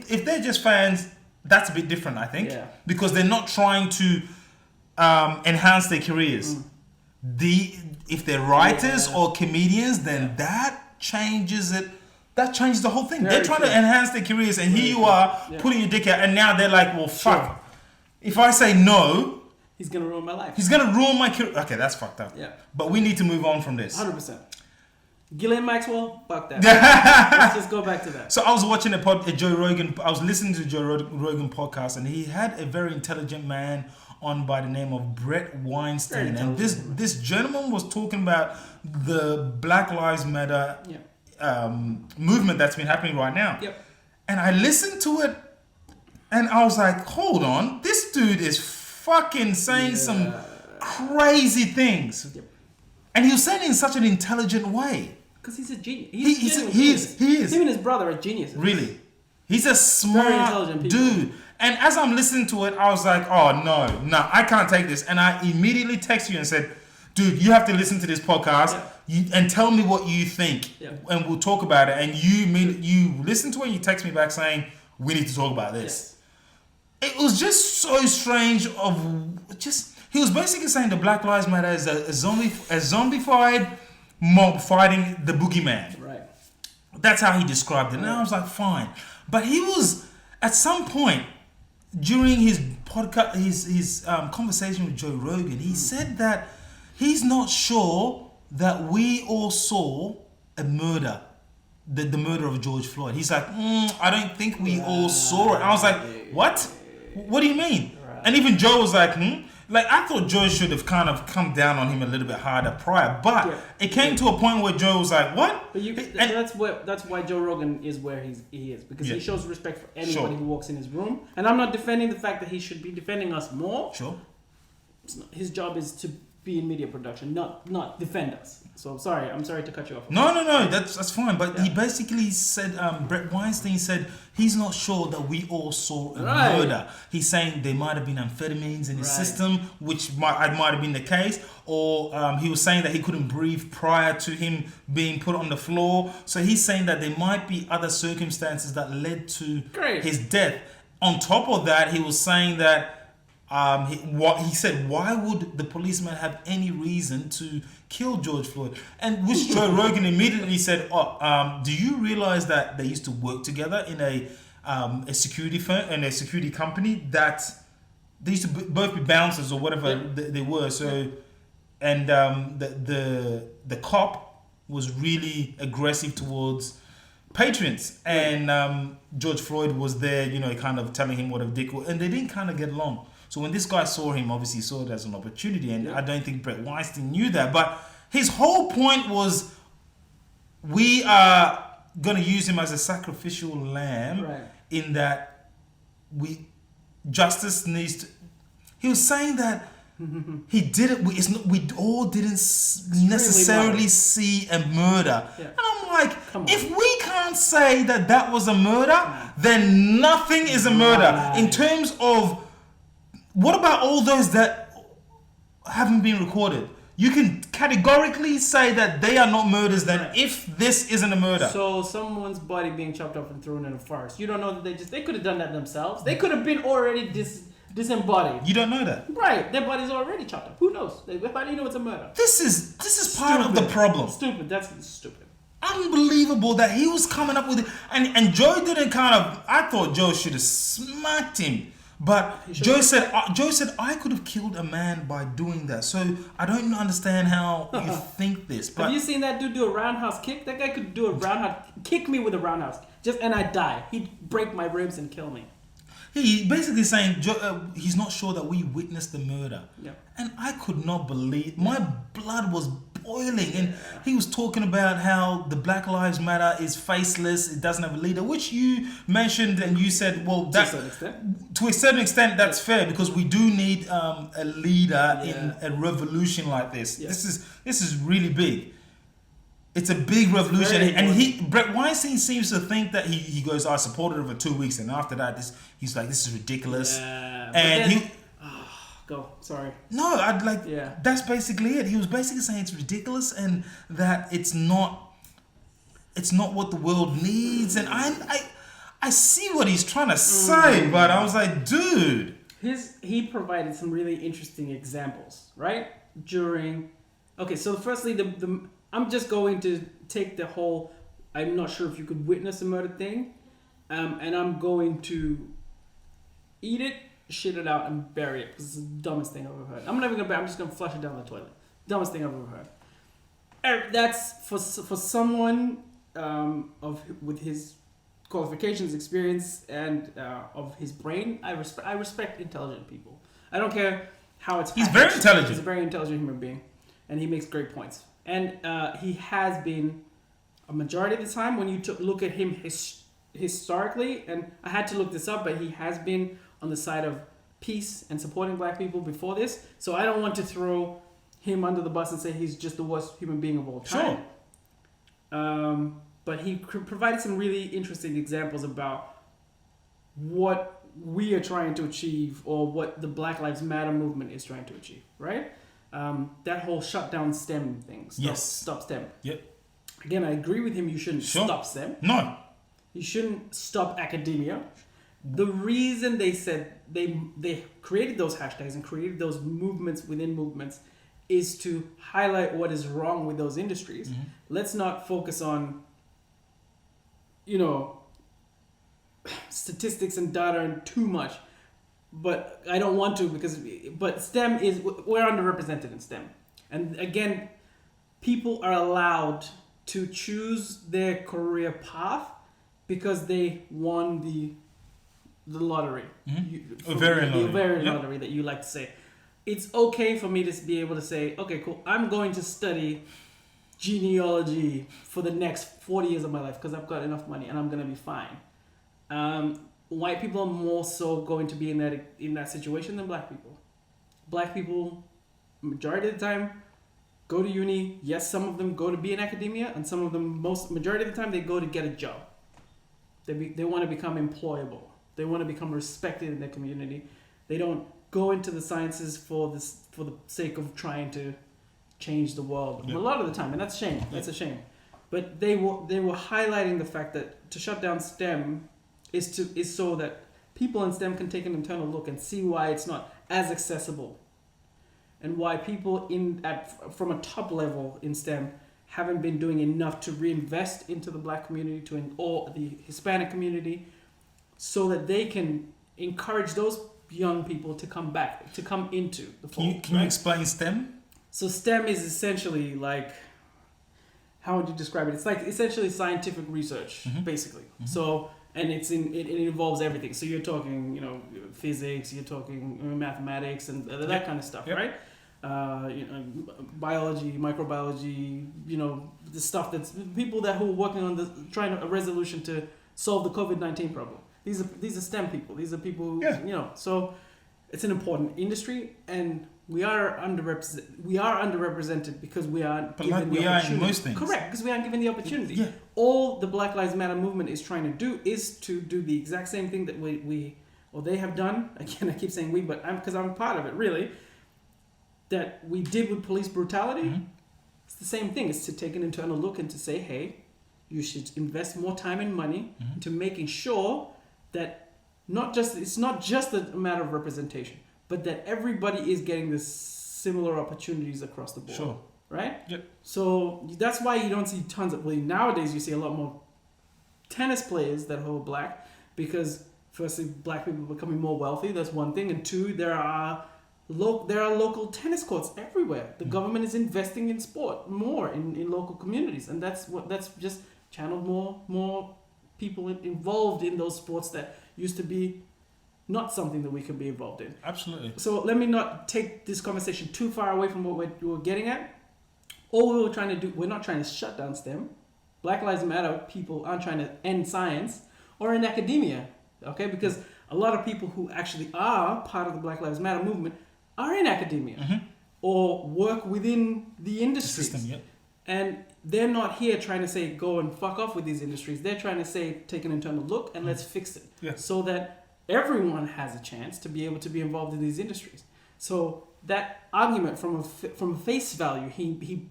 If they're just fans, that's a bit different, I think. Yeah. Because they're not trying to enhance their careers. If they're writers or comedians, then that changes it. That changes the whole thing. They're trying to enhance their careers, and here you are putting your dick out, and now they're like, well, fuck. Sure. If I say no, he's gonna ruin my life. He's gonna ruin my career. Okay, that's fucked up. Yeah. But we need to move on from this. 100%. Ghislaine Maxwell, fuck that. Let's just go back to that. So I was watching a Joe Rogan. I was listening to Joe Rogan podcast, and he had a very intelligent man on by the name of Brett Weinstein, and this gentleman was talking about the Black Lives Matter movement that's been happening right now. Yep. And I listened to it, and I was like, hold on, this dude is fucking saying some crazy things. Yep. And he was saying it in such an intelligent way. Because he's a genius. He is. Him and his brother are geniuses. Really. He's a smart dude. And as I'm listening to it, I was like, oh, no, I can't take this. And I immediately texted you and said, dude, you have to listen to this podcast and tell me what you think. Yeah. And we'll talk about it. And you listen to it and you text me back saying, we need to talk about this. Yes. It was just so strange he was basically saying the Black Lives Matter is a zombified mob fighting the boogeyman. Right. That's how he described it. And I was like, fine. But he was, at some point, during his podcast, his conversation with Joe Rogan, he said that he's not sure that we all saw a murder, the murder of George Floyd. He's like, I don't think we all saw it. I was like, what? What do you mean? Right. And even Joe was like, Like, I thought Joe should have kind of come down on him a little bit harder prior, but it came to a point where Joe was like, "What?" But that's why Joe Rogan is where he is, because he shows respect for anybody who walks in his room. And I'm not defending the fact that he should be defending us more. Sure. His job is to be in media production, not defend us. So I'm sorry to cut you off. No, that's fine. But he basically said, Brett Weinstein said he's not sure that we all saw a murder. He's saying there might have been amphetamines in his system, which might have been the case. Or he was saying that he couldn't breathe prior to him being put on the floor. So he's saying that there might be other circumstances that led to his death. On top of that, he was saying that he said, why would the policeman have any reason to kill George Floyd? And which Joe Rogan immediately said, do you realize that they used to work together in a security firm and a security company, that they used to both be bouncers or whatever they were. So and the cop was really aggressive towards patrons, and George Floyd was there, kind of telling him what a dick was, and they didn't kind of get along. So when this guy saw him, obviously he saw it as an opportunity, and I don't think Brett Weinstein knew that. But his whole point was, we are going to use him as a sacrificial lamb, in that justice needs to... He was saying that he didn't... We all didn't necessarily see a murder. Yeah. And I'm like, if we can't say that was a murder, then nothing is a murder. In terms of... What about all those that haven't been recorded? You can categorically say that they are not murders then if this isn't a murder. So someone's body being chopped up and thrown in a forest. You don't know that they could have done that themselves. They could have been already disembodied. You don't know that. Right. Their body's already chopped up. Who knows? How do you know it's a murder? This is part of the problem. Stupid. That's stupid. Unbelievable that he was coming up with it. And Joe didn't I thought Joe should have smacked him. But Joe said I could have killed a man by doing that. So I don't understand how you think this. But have you seen that dude do a roundhouse kick? That guy could do a roundhouse kick me with a roundhouse, and I'd die. He'd break my ribs and kill me. He basically saying he's not sure that we witnessed the murder. Yeah. And I could not believe. My blood was boiling, and he was talking about how the Black Lives Matter is faceless. It doesn't have a leader, which you mentioned, and you said, well, that to a certain extent that's fair, because we do need a leader in a revolution like this. Yeah. This is really big. It's a big revolution, and Brett Weinstein seems to think that he goes, I supported it for 2 weeks, and after that, he's like, this is ridiculous. Yeah, and go. Sorry. No, I'd like. Yeah. That's basically it. He was basically saying it's ridiculous and that it's not what the world needs. And I see what he's trying to say, but I was like, dude. He provided some really interesting examples, right? So firstly, I'm just going to take the whole, I'm not sure if you could witness a murder thing, and I'm going to eat it, shit it out, and bury it, because it's the dumbest thing I've ever heard. I'm just gonna flush it down the toilet. Dumbest thing I've ever heard. That's for someone with his qualifications, experience, and of his brain. I respect intelligent people. I don't care how it's packaged. He's very intelligent. He's a very intelligent human being, and he makes great points. And he has been, a majority of the time, when you look at him historically, and I had to look this up, but he has been on the side of peace and supporting black people before this. So I don't want to throw him under the bus and say he's just the worst human being of all time. Sure. But he provided some really interesting examples about what we are trying to achieve, or what the Black Lives Matter movement is trying to achieve, right? That whole shut down STEM thing. Stop STEM. Yep. Again, I agree with him. You shouldn't stop STEM. No. You shouldn't stop academia. The reason they said they created those hashtags and created those movements within movements is to highlight what is wrong with those industries. Mm-hmm. Let's not focus on, statistics and data and too much. But I don't want to, but STEM we're underrepresented in STEM. And again, people are allowed to choose their career path because they won the lottery. Mm-hmm. Ovarian lottery that you like to say. It's okay for me to be able to say, okay, cool, I'm going to study genealogy for the next 40 years of my life because I've got enough money and I'm going to be fine. White people are more so going to be in that situation than black people. Black people, majority of the time, go to uni. Yes, some of them go to be in academia, and some of them, majority of the time, they go to get a job. They want to become employable. They want to become respected in their community. They don't go into the sciences for the sake of trying to change the world. Yep. A lot of the time, and that's a shame. Yep. That's a shame. But they were highlighting the fact that to shut down STEM is so that people in STEM can take an internal look and see why it's not as accessible, and why people from a top level in STEM haven't been doing enough to reinvest into the black community or the Hispanic community, so that they can encourage those young people to come into the fold. Can you explain STEM? So STEM is essentially like, how would you describe it? It's like essentially scientific research, mm-hmm. basically. Mm-hmm. So. And it involves everything. So you're talking, physics, you're talking mathematics, and that kind of stuff, yep. right? Biology, microbiology, the stuff that's people who are working on trying a resolution to solve the COVID-19 problem. These are STEM people. These are people who, so it's an important industry, and we are underrepresented because we aren't given the opportunity. Are in most things. Correct, because we aren't given the opportunity. Yeah. All the Black Lives Matter movement is trying to do is to do the exact same thing that they have done. Again, I keep saying we, but because I'm part of it, really. That we did with police brutality. Mm-hmm. It's the same thing. It's to take an internal look and to say, hey, you should invest more time and money mm-hmm. into making sure that it's not just a matter of representation, but that everybody is getting the similar opportunities across the board. Sure. Right? Yep. So that's why you don't see tons of... nowadays you see a lot more tennis players that are black, because firstly, black people are becoming more wealthy. That's one thing, and two, there are local tennis courts everywhere. The government is investing in sport more in local communities, and that's just channeled more people involved in those sports that used to be not something that we could be involved in. Absolutely. So let me not take this conversation too far away from what we're getting at. All we were trying to do, we're not trying to shut down STEM. Black Lives Matter people aren't trying to end science or in academia, okay? Because a lot of people who actually are part of the Black Lives Matter movement are in academia or work within the industries. The system, yeah. And they're not here trying to say, go and fuck off with these industries. They're trying to say, take an internal look and let's fix it. So that everyone has a chance to be able to be involved in these industries. So that argument from a face value, he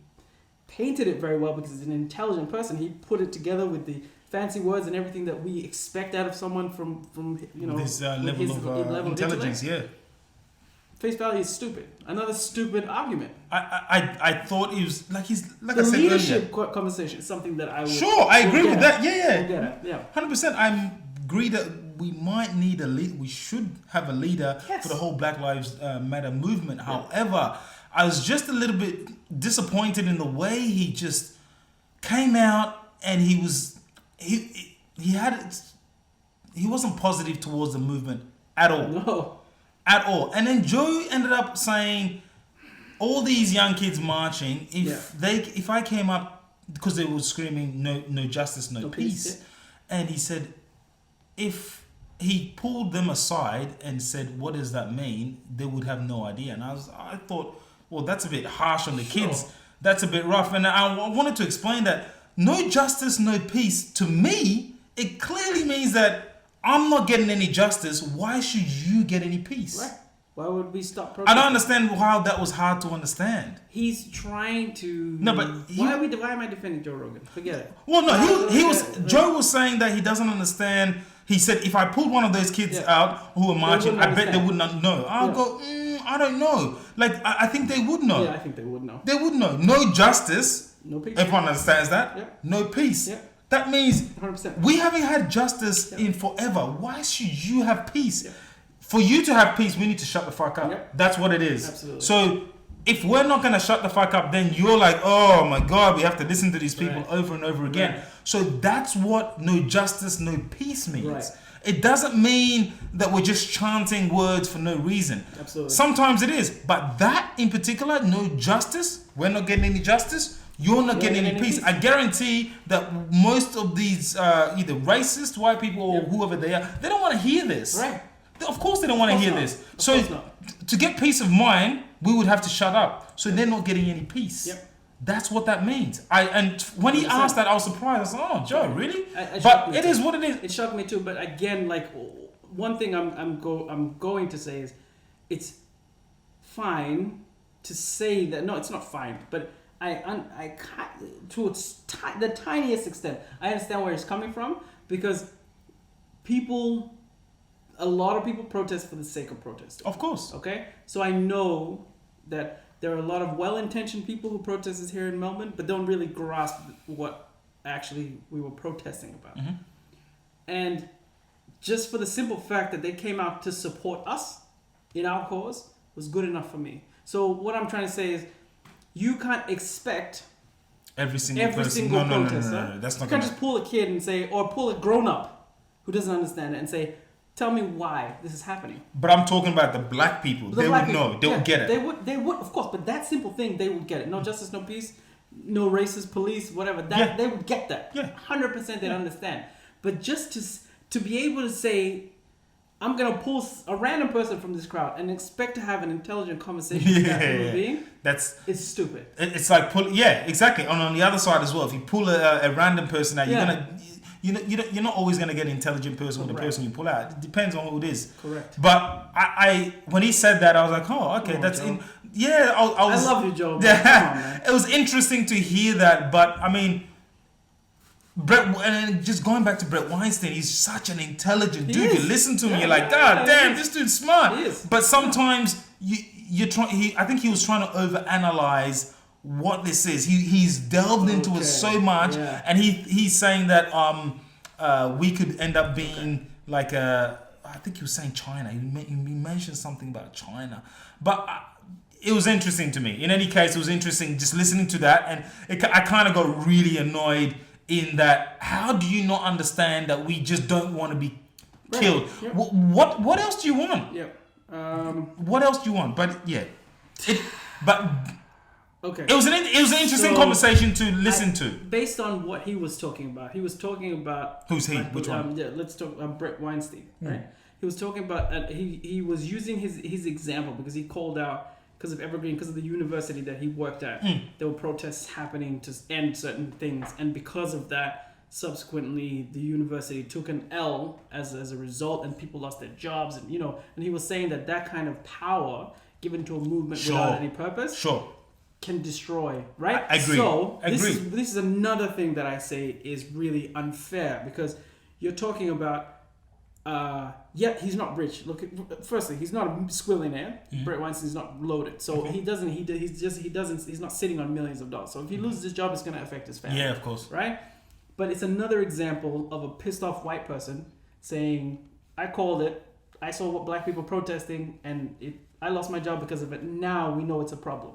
painted it very well because he's an intelligent person. He put it together with the fancy words and everything that we expect out of someone from this level of intelligence. Yeah. Face value is stupid. Another stupid argument. I thought it was like he's like the I said leadership earlier. Conversation is something that I would. Sure, I agree with that. Yeah. 100%. I agree that we might need a lead. We should have a leader for the whole Black Lives Matter movement. However, I was just a little bit disappointed in the way he just came out and he wasn't positive towards the movement at all. No. At all. And then Joe ended up saying, all these young kids marching, if I came up, because they were screaming no justice, no peace, and he said, if he pulled them aside and said, what does that mean? They would have no idea. And I thought, well, that's a bit harsh on the kids. That's a bit rough. And I wanted to explain that no justice, no peace, to me, it clearly means that I'm not getting any justice. Why should you get any peace? Right. Why would we stop protesting? I don't understand how that was hard to understand. He's trying to... No, but... Why am I defending Joe Rogan? Forget it. Well, no, Joe was saying that he doesn't understand. He said, if I pulled one of those kids out who were marching, I bet they would not know. I'll go, I don't know. Like, I think they would know. Yeah, I think they would know. They would know. No justice. No peace. Everyone understands that. Yeah. No peace. Yeah. That means 100%. we haven't had justice in forever. Why should you have peace? Yeah. For you to have peace, we need to shut the fuck up. Yeah. That's what it is. Absolutely. So if we're not going to shut the fuck up, then you're like, oh my God, we have to listen to these people over and over again. Right. So that's what no justice, no peace means. Right. It doesn't mean that we're just chanting words for no reason. Absolutely. Sometimes it is. But that in particular, no justice, we're not getting any justice, you're not getting any peace. I guarantee that most of these either racist white people or whoever they are, they don't want to hear this. Right. Of course they don't want to hear this. So to get peace of mind, we would have to shut up. So they're not getting any peace. Yep. That's what that means. And when he asked that, I was surprised. I was like, "Oh, Joe, really?" But it is what it is. It shocked me too. But again, like one thing I'm going to say is, it's fine to say that. No, it's not fine. But I can't, to the tiniest extent, I understand where he's coming from, because a lot of people protest for the sake of protesting. Of course. Okay? So I know that there are a lot of well-intentioned people who protest here in Melbourne, but don't really grasp what actually we were protesting about. Mm-hmm. And just for the simple fact that they came out to support us in our cause was good enough for me. So what I'm trying to say is, you can't expect every single protester. No, that's not. You can't just pull a kid and say, or pull a grown-up who doesn't understand it and say, tell me why this is happening. But I'm talking about the black people. They would know. They would get it. They would, of course. But that simple thing, they would get it. No justice, no peace, no racist police, whatever. They would get that. 100% they'd understand. But just to be able to say, I'm gonna pull a random person from this crowd and expect to have an intelligent conversation with that human being, it's stupid. It's like exactly. On the other side as well, if you pull a random person out, you're not always going to get an intelligent person with the person you pull out. It depends on who it is. Correct. But I when he said that, I was like, oh, okay, that's Joe. I love you, Joe. Yeah, come on, man. It was interesting to hear that, but I mean, and just going back to Brett Weinstein, he's such an intelligent dude. You listen to him, you're like, God damn, this dude's smart. He is. But sometimes you're trying. I think he was trying to overanalyze what this is. He's delved into it so much, and he's saying that we could end up being like a I think he was saying China. He mentioned something about China. But it was interesting to me. In any case, it was interesting just listening to that. And I kind of got really annoyed in that, how do you not understand that we just don't want to be killed? Yep. What else do you want? Yep. What else do you want? But yeah. Okay. It was an interesting conversation to listen to. Based on what he was talking about, who's he? Which one? Yeah, let's talk about Brett Weinstein, right? He was talking about he was using his example because he called out, because of Evergreen, because of the university that he worked at, there were protests happening to end certain things, and because of that, subsequently the university took an L as a result, and people lost their jobs, and and he was saying that kind of power given to a movement without any purpose can destroy, right? I agree. So this is another thing that I say is really unfair, because you're talking about he's not rich. Look, firstly, he's not a squillionaire. Brett Weinstein's not loaded, so he's not sitting on millions of dollars. So if he loses his job, it's going to affect his family. Yeah, of course. Right? But it's another example of a pissed off white person saying, I called it. I saw what black people protesting, and I lost my job because of it. Now we know it's a problem.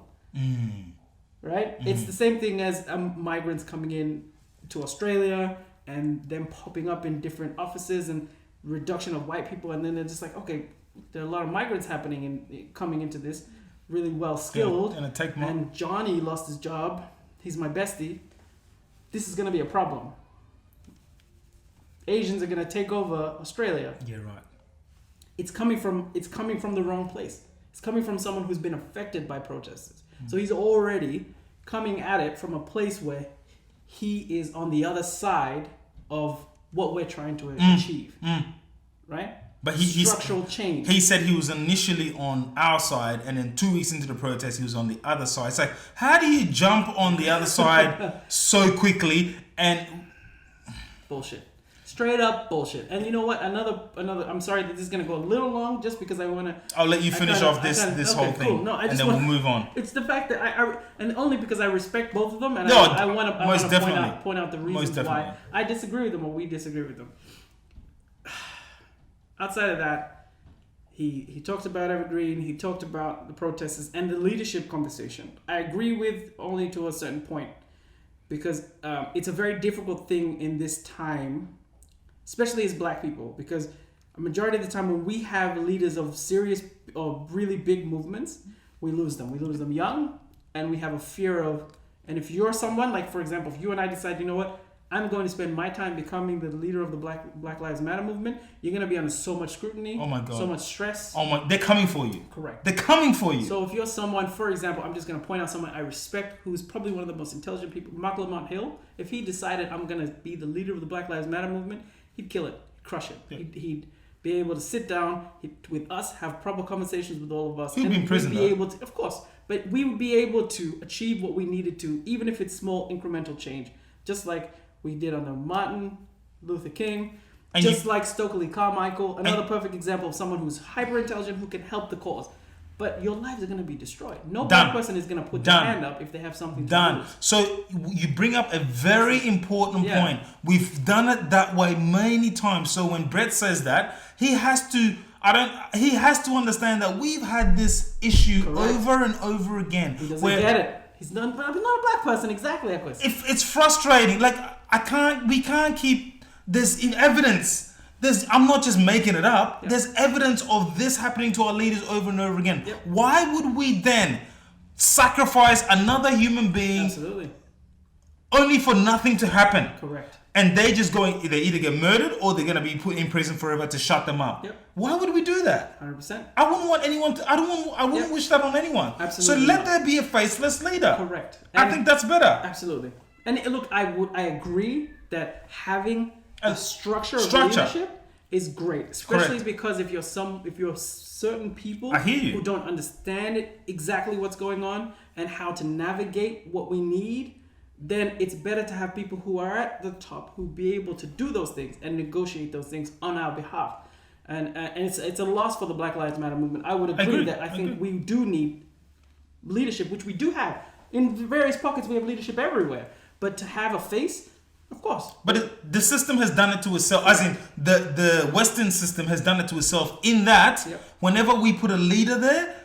Right? It's the same thing as migrants coming in to Australia and them popping up in different offices and reduction of white people, and then they're just like, okay, there are a lot of migrants coming into this, really well skilled, and Johnny lost his job. He's my bestie. This is going to be a problem. Asians are going to take over Australia. Yeah, right. It's coming from the wrong place. It's coming from someone who's been affected by protesters. So he's already coming at it from a place where he is on the other side of what we're trying to achieve. Right? But structural change. He said he was initially on our side, and then 2 weeks into the protest, he was on the other side. It's like, how do you jump on the other side so quickly? And bullshit. Straight up bullshit. And you know what? Another. I'm sorry that this is gonna go a little long, just because I wanna. I'll let you finish off this whole thing, cool. No, and then we'll move on. It's the fact that I and only because I respect both of them, and I want to point out the reasons why I disagree with them or we disagree with them. Outside of that, he talked about Evergreen. He talked about the protesters and the leadership conversation. I agree with only to a certain point, because it's a very difficult thing in this time, especially as black people, because a majority of the time when we have leaders of serious or really big movements, we lose them. We lose them young, and we have a fear of, and if you're someone, like for example, if you and I decide, you know what, I'm going to spend my time becoming the leader of the Black Lives Matter movement, you're going to be under so much scrutiny, oh my God, so much stress. Oh my, they're coming for you. Correct. They're coming for you. So if you're someone, for example, I'm just going to point out someone I respect, who's probably one of the most intelligent people, Mark Lamont Hill. If he decided I'm going to be the leader of the Black Lives Matter movement, he'd kill it, crush it. Yeah. He'd be able to sit down with us, have proper conversations with all of us. He'd be in prison, though. Able to, of course, but we would be able to achieve what we needed to, even if it's small incremental change, just like we did under Martin Luther King, and just like Stokely Carmichael, another perfect example of someone who's hyper intelligent who can help the cause. But your lives are going to be destroyed. No black person is going to put their hand up if they have something to lose. So you bring up a very important point. We've done it that way many times. So when Brett says that, he has to understand that we've had this issue over and over again. He doesn't get it. He's not a black person, exactly. If it's frustrating, like we can't keep this in evidence. I'm not just making it up. Yep. There's evidence of this happening to our leaders over and over again. Yep. Why would we then sacrifice another human being only for nothing to happen? Correct. And they either get murdered or they're going to be put in prison forever to shut them up. Yep. Why would we do that? 100%. I wouldn't want anyone to. I wouldn't wish that on anyone. Absolutely. So let there be a faceless leader. Correct. I think that's better. Absolutely. And look, I agree that having a structure of leadership is great, especially because if you're certain people who don't understand exactly what's going on and how to navigate what we need, then it's better to have people who are at the top who be able to do those things and negotiate those things on our behalf. And it's a loss for the Black Lives Matter movement. I would agree that I think we do need leadership, which we do have in various pockets. We have leadership everywhere, but to have a face Of course. But the system has done it to itself, as in the Western system has done it to itself in that whenever we put a leader there,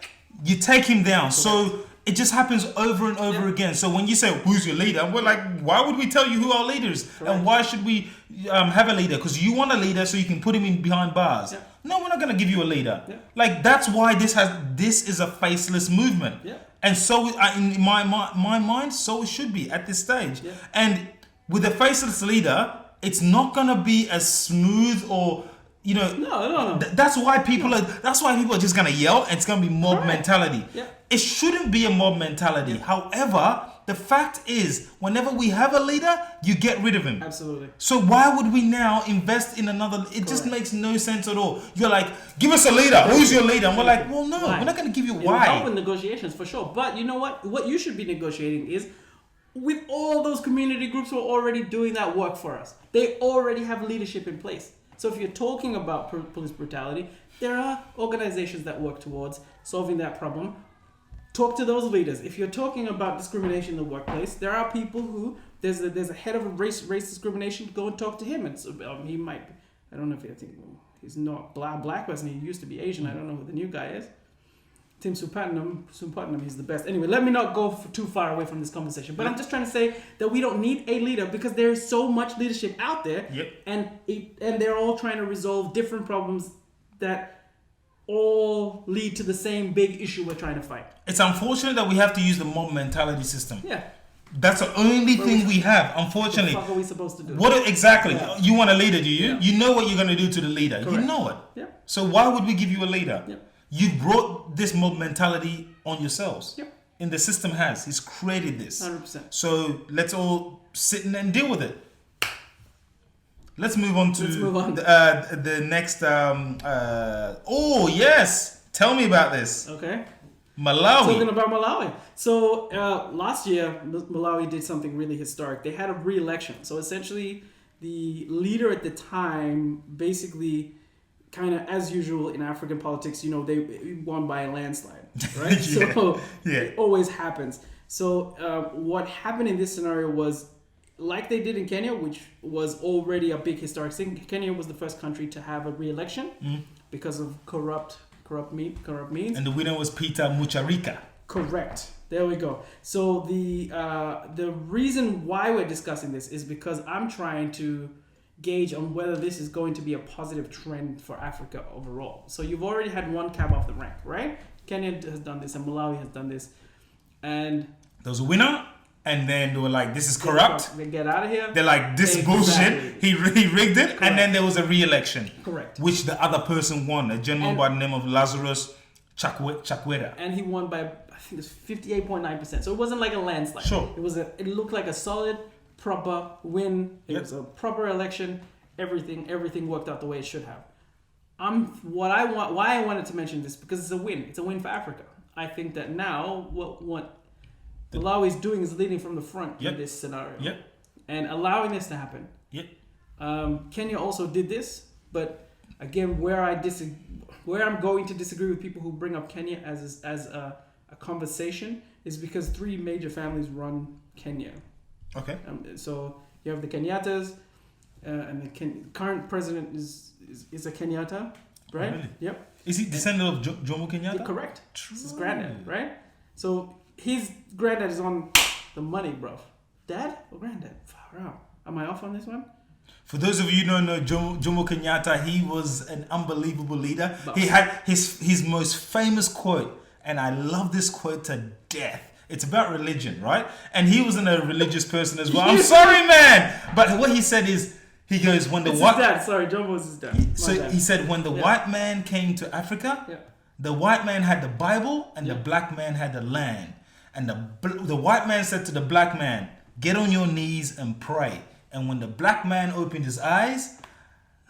you take him down. Correct. So it just happens over and over again. So when you say, who's your leader? We're like, why would we tell you who our leader is? Correct. And why should we have a leader? Because you want a leader so you can put him in behind bars. Yeah. No, we're not going to give you a leader. Yeah. Like, that's why this is a faceless movement. Yeah. And so in my mind, so it should be at this stage. Yeah. And with a faceless leader, it's not going to be as smooth or... No. That's why people are just gonna yell. And it's gonna be mob mentality. Yeah. It shouldn't be a mob mentality. Yeah. However, the fact is, whenever we have a leader, you get rid of him. Absolutely. So why would we now invest in another? It just makes no sense at all. You're like, give us a leader. Who's your leader? And we're like, well, no, we're not gonna give you why. It'll help in negotiations for sure. But you know what? What you should be negotiating is with all those community groups who are already doing that work for us. They already have leadership in place. So if you're talking about police brutality, there are organizations that work towards solving that problem. Talk to those leaders. If you're talking about discrimination in the workplace, there are people who there's a head of a race discrimination. Go and talk to him. And so, he might. I don't know if I think he's not black person. He used to be Asian. I don't know who the new guy is. Tim Supatnam, he's the best. Anyway, let me not go too far away from this conversation. But I'm just trying to say that we don't need a leader because there is so much leadership out there. Yep. And they're all trying to resolve different problems that all lead to the same big issue we're trying to fight. It's unfortunate that we have to use the mob mentality system. Yeah. That's the only thing we have, unfortunately. What the fuck are we supposed to do? Exactly? Yeah. You want a leader, do you? Yeah. You know what you're going to do to the leader. Correct. You know it. Yeah. So why would we give you a leader? Yeah. You brought this mob mentality on yourselves. Yep. And the system has. He's created this. 100%. So let's all sit and deal with it. Let's move on to the next... oh, yes. Tell me about this. Okay. Malawi. Talking about Malawi. So last year, Malawi did something really historic. They had a re-election. So essentially, the leader at the time basically... kind of as usual in African politics, they won by a landslide, right? So it always happens. So what happened in this scenario was, like they did in Kenya, which was already a big historic thing. Kenya was the first country to have a re-election because of corrupt means. And the winner was Peter Mutharika. Correct. There we go. So the reason why we're discussing this is because I'm trying to gauge on whether this is going to be a positive trend for Africa overall. So you've already had one cab off the rank, right? Kenya has done this and Malawi has done this. And there was a winner, and then they were like, this is corrupt. They get out of here. They're like, this bullshit. He rigged it. Correct. And then there was a re-election. Correct. Which the other person won, a gentleman by the name of Lazarus Chakwera. And he won by, I think it's 58.9%. So it wasn't like a landslide. Sure. It looked like a solid, proper win. It was a proper election. Everything worked out the way it should have. Why I wanted to mention this, because it's a win. It's a win for Africa. I think that now what Malawi is doing is leading from the front in this scenario. Yep. And allowing this to happen. Yep. Kenya also did this, but again, where I'm going to disagree with people who bring up Kenya as a conversation is because 3 major families run Kenya. Okay. So you have the Kenyattas, and the current president is a Kenyatta, right? Oh, really? Yep. Is he descendant of Jomo Kenyatta? Yeah, correct. True. It's his granddad, right? So his granddad is on the money, bro. Dad or granddad? Faarah. Am I off on this one? For those of you who don't know Jomo Kenyatta, he was an unbelievable leader. He had his most famous quote, and I love this quote to death. It's about religion, right? And he wasn't a religious person as well. I'm sorry, man. But what he said is, he goes, when the white... His dad. Sorry, John was his dad. So he said, when the white man came to Africa, the white man had the Bible and the black man had the land. And the white man said to the black man, get on your knees and pray. And when the black man opened his eyes,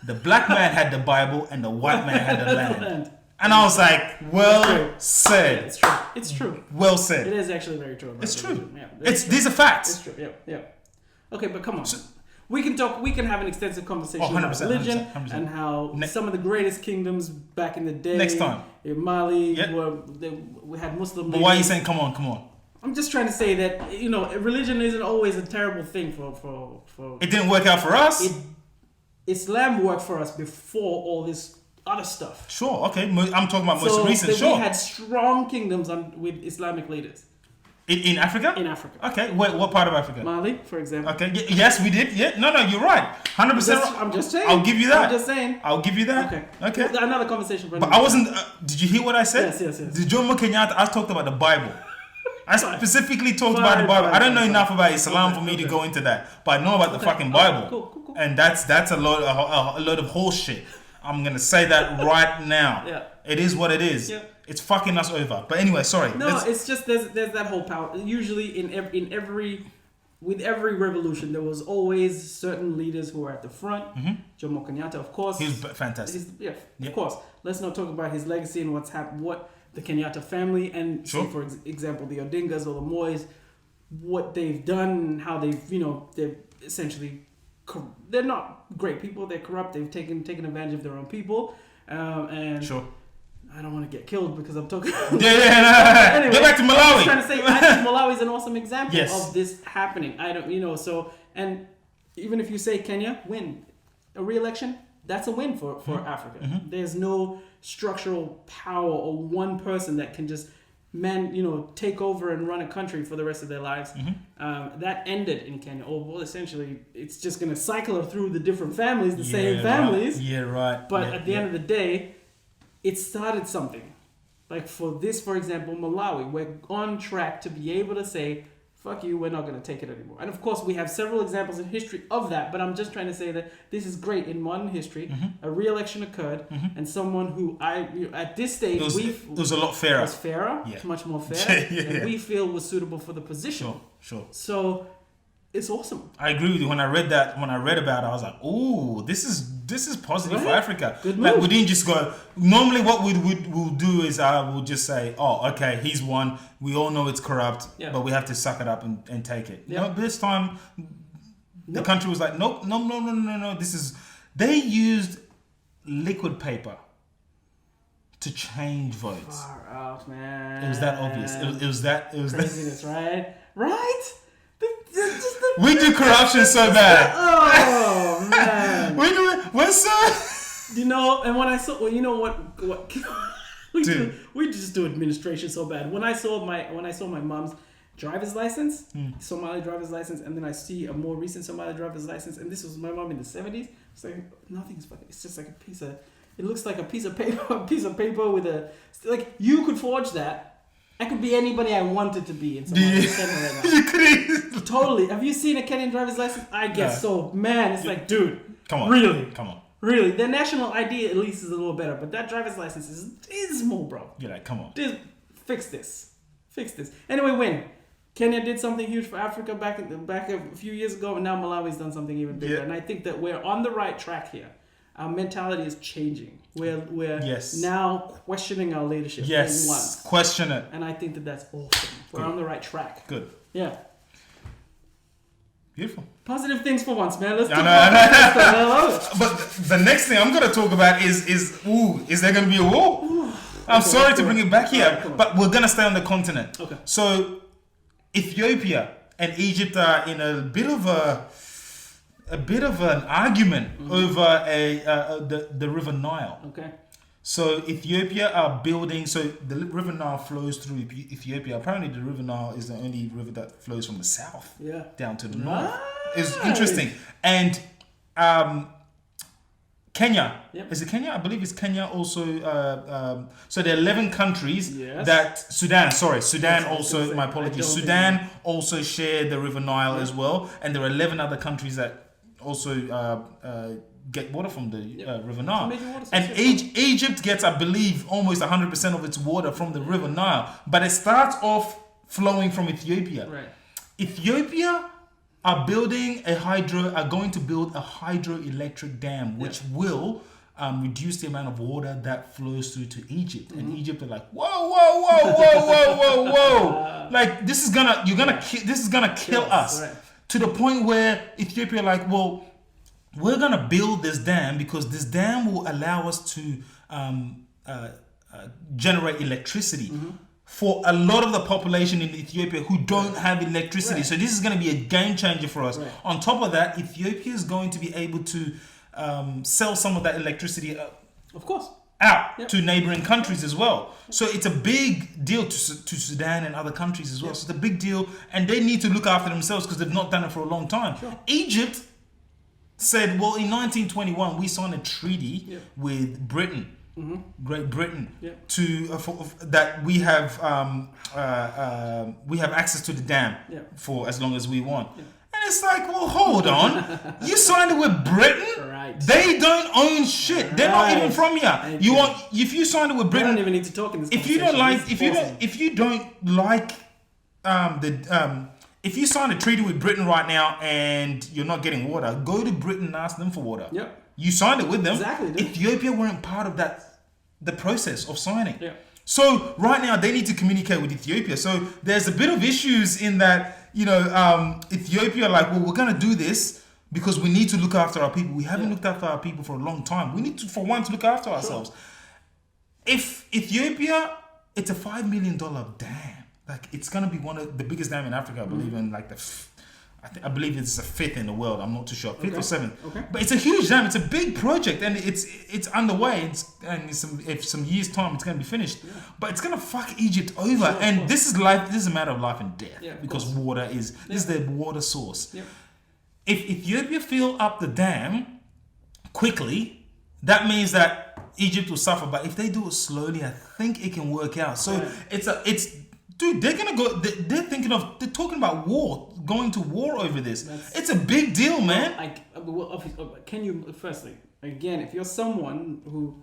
the black man had the Bible and the white man had the land. And I was like, well said. Yeah, it's true. It's true. Well said. It is actually very true. It's true. Yeah, these are facts. It's true. Yeah. Okay, but come on. We can talk. We can have an extensisive conversation about religion 100%. And how some of the greatest kingdoms back in the day. Next time. In Mali, we had Muslim. But why are you saying, come on? I'm just trying to say that religion isn't always a terrible thing for. It didn't work out for us. Islam worked for us before all this other stuff. Sure, okay. I'm talking about most recent. We had strong kingdoms with Islamic leaders. In Africa? In Africa. Okay. What part of Africa? Mali, for example. Okay. Yes, we did. Yeah. No, you're right. 100%. I'm just saying. I'll give you that. I'm just saying. I'll give you that. Okay. Well, another conversation for But I wasn't. Did you hear what I said? Yes. The Jomo Kenyatta, I talked about the Bible. I specifically talked about the Bible. I don't know enough about Islam for me to go into that, but I know about the fucking Bible. Cool. And that's a load of horse shit. I'm gonna say that right now. Yeah. It is what it is. Yeah. It's fucking us over. But anyway, sorry. No, it's just there's that whole power. Usually with every revolution, there was always certain leaders who were at the front. Mm-hmm. Jomo Kenyatta, of course. He was fantastic. Of course. Let's not talk about his legacy and what the Kenyatta family and sure. say, for example, the Odingas or the Moys, what they've done and how they're essentially they're not great people. They're corrupt. They've taken advantage of their own people. And sure. I don't want to get killed because I'm talking. No. Anyway, go back to Malawi. I'm trying to say, I think Malawi is an awesome example yes. of this happening. I don't, so, and even if you say Kenya win a re-election, that's a win for Africa. Mm-hmm. There's no structural power or one person that can just take over and run a country for the rest of their lives. Mm-hmm. That ended in Kenya. Well, essentially, it's just going to cycle through the different families, the same families. Right. Yeah, right. But at the end of the day, it started something. Like for example, Malawi, we're on track to be able to say, fuck you, we're not going to take it anymore. And of course, we have several examples in history of that, but I'm just trying to say that this is great in modern history. Mm-hmm. A re-election occurred, and someone who at this stage, it was a lot fairer. It was fairer, yeah. much more fair, yeah. and we feel was suitable for the position. Sure. So, it's awesome. I agree with you. When I read about it, I was like, "Ooh, this is positive for Africa." Good move. Like we didn't just go. Normally, what we'll do is we'll just say, "Oh, okay, he's won. We all know it's corrupt, but we have to suck it up and take it." Yeah. No, this time, the country was like, "Nope, no. They used liquid paper to change votes. Far out, man. It was that obvious. It was that craziness, right? Right? We do corruption so bad. Oh man. We do it. What's that? And when I saw, what we just do administration so bad. When I saw my mom's driver's license, Somali driver's license, and then I see a more recent Somali driver's license, and this was my mom in the 70s. It's like nothing's fucking. It's just like a piece of. It looks like a piece of paper with a you could forge that. I could be anybody I wanted to be in Somalia right now. You could totally. Have you seen a Kenyan driver's license? I guess so. Man, it's like, dude. Come on. Really? Come on. Really? Their national ID at least is a little better, but that driver's license is dismal, bro. You're like, come on. Fix this. Anyway, Kenya did something huge for Africa back a few years ago, and now Malawi's done something even bigger. Yeah. And I think that we're on the right track here. Our mentality is changing. We're now questioning our leadership. Yes, question it. And I think that that's awesome. We're on the right track. Good. Yeah. Beautiful. Positive things for once, man. Let's talk about But the next thing I'm going to talk about is there going to be a war? I'm sorry to bring it back here, but we're going to stay on the continent. Okay. So Ethiopia and Egypt are in a bit of an argument over the River Nile. Okay. So Ethiopia are building. So the River Nile flows through Ethiopia. Apparently, the River Nile is the only river that flows from the south down to the north. It's interesting. And Kenya. Yep. Is it Kenya? I believe it's Kenya also. So there are 11 countries that Sudan also. My apologies. Sudan also share the River Nile as well, and there are 11 other countries that also get water from the River Nile. And Egypt gets, I believe, almost 100% of its water from the River Nile. But it starts off flowing from Ethiopia. Right. Ethiopia are going to build a hydroelectric dam, which will reduce the amount of water that flows through to Egypt. And Egypt are like, whoa. Like, this is gonna kill us. Right. To the point where Ethiopia are like, well, we're going to build this dam because this dam will allow us to generate electricity. for a lot of the population in Ethiopia who don't have electricity. Right. So this is going to be a game changer for us. Right. On top of that, Ethiopia is going to be able to sell some of that electricity Of course. out to neighboring countries as well. So it's a big deal to Sudan and other countries as well. So it's a big deal, and they need to look after themselves because they've not done it for a long time. Sure. Egypt said, well, in 1921 we signed a treaty with Britain, Great Britain, to that we have access to the dam for as long as we want. And it's like, well, hold on. You signed it with Britain? Right. They don't own shit. They're not even from here. If you signed it with Britain, I don't even need to talk in this if you don't like, if you sign a treaty with Britain right now and you're not getting water, go to Britain and ask them for water. Yep. You signed it with them. Exactly. Ethiopia weren't part of the process of signing. Yeah. So right now they need to communicate with Ethiopia. So there's a bit of issues in that, Ethiopia like, well, we're going to do this because we need to look after our people. We haven't looked after our people for a long time. We need to, for one, to look after ourselves. If Ethiopia, it's a $5 million dam. Like, it's going to be one of the biggest dam in Africa, I believe, in like I believe it's the 5th in the world. I'm not too sure, 5th or 7th. Okay. But it's a huge dam. It's a big project, and it's underway. If some years time, it's going to be finished. Yeah. But it's going to fuck Egypt over, and this is life. This is a matter of life and death because water is this is their water source. Yeah. If Ethiopia fill up the dam quickly, that means that Egypt will suffer. But if they do it slowly, I think it can work out. So dude, they're gonna go. They're talking about war, going to war over this. It's a big deal, man. Can you firstly, again, if you're someone who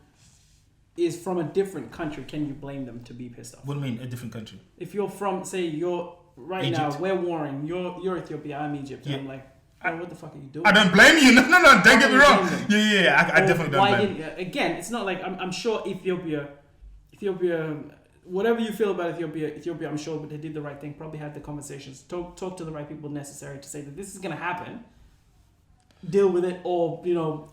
is from a different country, can you blame them to be pissed off? What do you mean, a different country? If you're from, say, you're right Egypt. Now, we're warring. You're Ethiopia. I'm Egypt. Yeah. I'm like, what the fuck are you doing? I don't blame you. No. Don't get me wrong. Yeah. I definitely don't blame you. Again, it's not like I'm sure Ethiopia. Whatever you feel about Ethiopia, I'm sure they did the right thing. Probably had the conversations, talk to the right people necessary to say that this is going to happen. Deal with it, or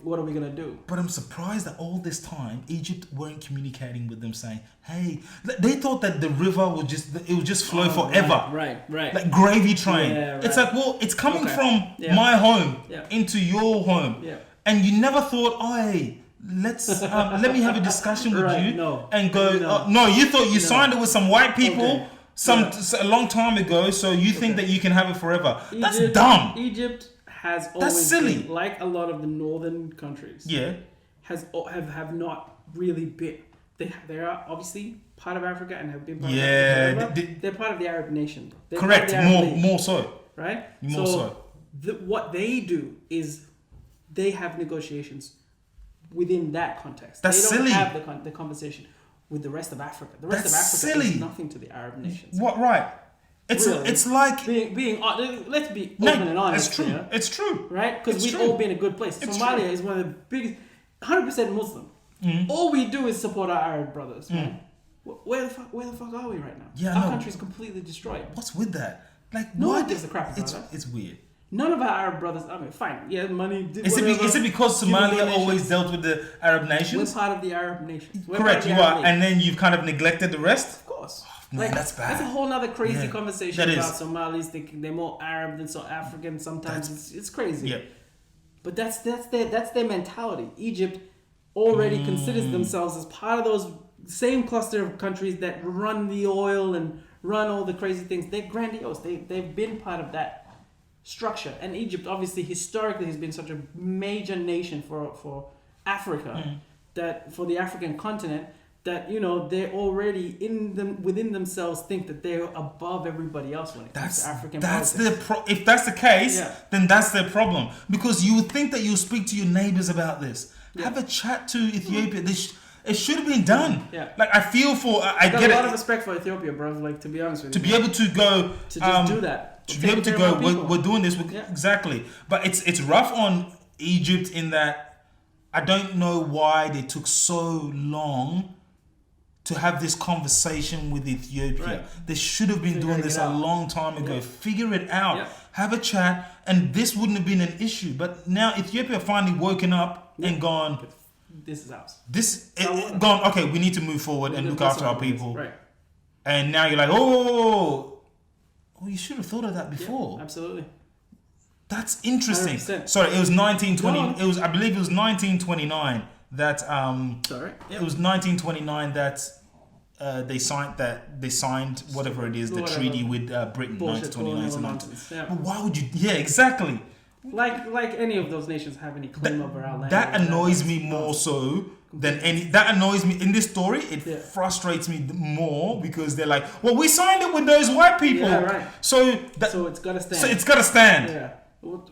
what are we going to do? But I'm surprised that all this time Egypt weren't communicating with them, saying, "Hey," they thought that the river would just flow forever. Right. Like gravy train. Yeah, right. It's like, well, it's coming from my home into your home, and you never thought, "Hey, let's let me have a discussion with you and go." No, you thought you signed it with some white people a long time ago, so you think that you can have it forever. That's dumb. Egypt has always been, like a lot of the northern countries. Have not really been. They are obviously part of Africa and have been part of Africa. They're part of the Arab nation. Correct. More so. Right. More so. What they do is they have negotiations within that context. That's they don't silly. have the conversation with the rest of Africa. The rest of Africa is nothing to the Arab nations. What? Right. It's like being let's be open and honest. It's true. Here, it's true. Right? Because we've all been in a good place. Somalia is one of the biggest, 100% Muslim. All we do is support our Arab brothers. Man. Where the fuck are we right now? Yeah, our country's completely destroyed. What's with that? Like, no one gives a crap about that. It's weird. None of our Arab brothers. I mean, fine. Yeah, money. Is it because Somalia always dealt with the Arab nations? We're part of the Arab nations. Correct, you are, and then you've kind of neglected the rest. Of course. Man, that's bad. That's a whole other crazy conversation about Somalis thinking they're more Arab than South African. Sometimes it's crazy. Yeah. But that's their mentality. Egypt already considers themselves as part of those same cluster of countries that run the oil and run all the crazy things. They're grandiose. They've been part of that structure. And Egypt obviously historically has been such a major nation for Africa, that for the African continent, that they're already within themselves think that they're above everybody else when it comes to African politics. If that's the case, then that's their problem, because you would think that you'll speak to your neighbors about this. Have a chat to Ethiopia. It should have been done. Like, I feel for I get a lot of respect for Ethiopia, bro. Like, to be honest with you, to be able to go to just do that, to be able to go, we're doing this exactly. But it's rough on Egypt in that I don't know why they took so long to have this conversation with Ethiopia. Right. They should have been doing this a long time ago. Figure it out. Have a chat, and this wouldn't have been an issue. But now Ethiopia finally woken up and gone, this is ours. Gone, okay, we need to move forward and look after our people. Right. and now you're like, oh, you should have thought of that before. Yeah, absolutely. That's interesting. 100%. Sorry, it was 1920. No. It was, I believe, it was 1929 that Sorry. it was 1929 that they signed whatever it is, the treaty with Britain. Bullshit, 1929. nonsense. Yeah. But why would you? Yeah, exactly. Like any of those nations have any claim over our land. That annoys me more so than any. That annoys me in this story. It frustrates me more because they're like, well, we signed it with those white people. Yeah, right. So it's got to stand. So it's got to stand. Yeah. Well,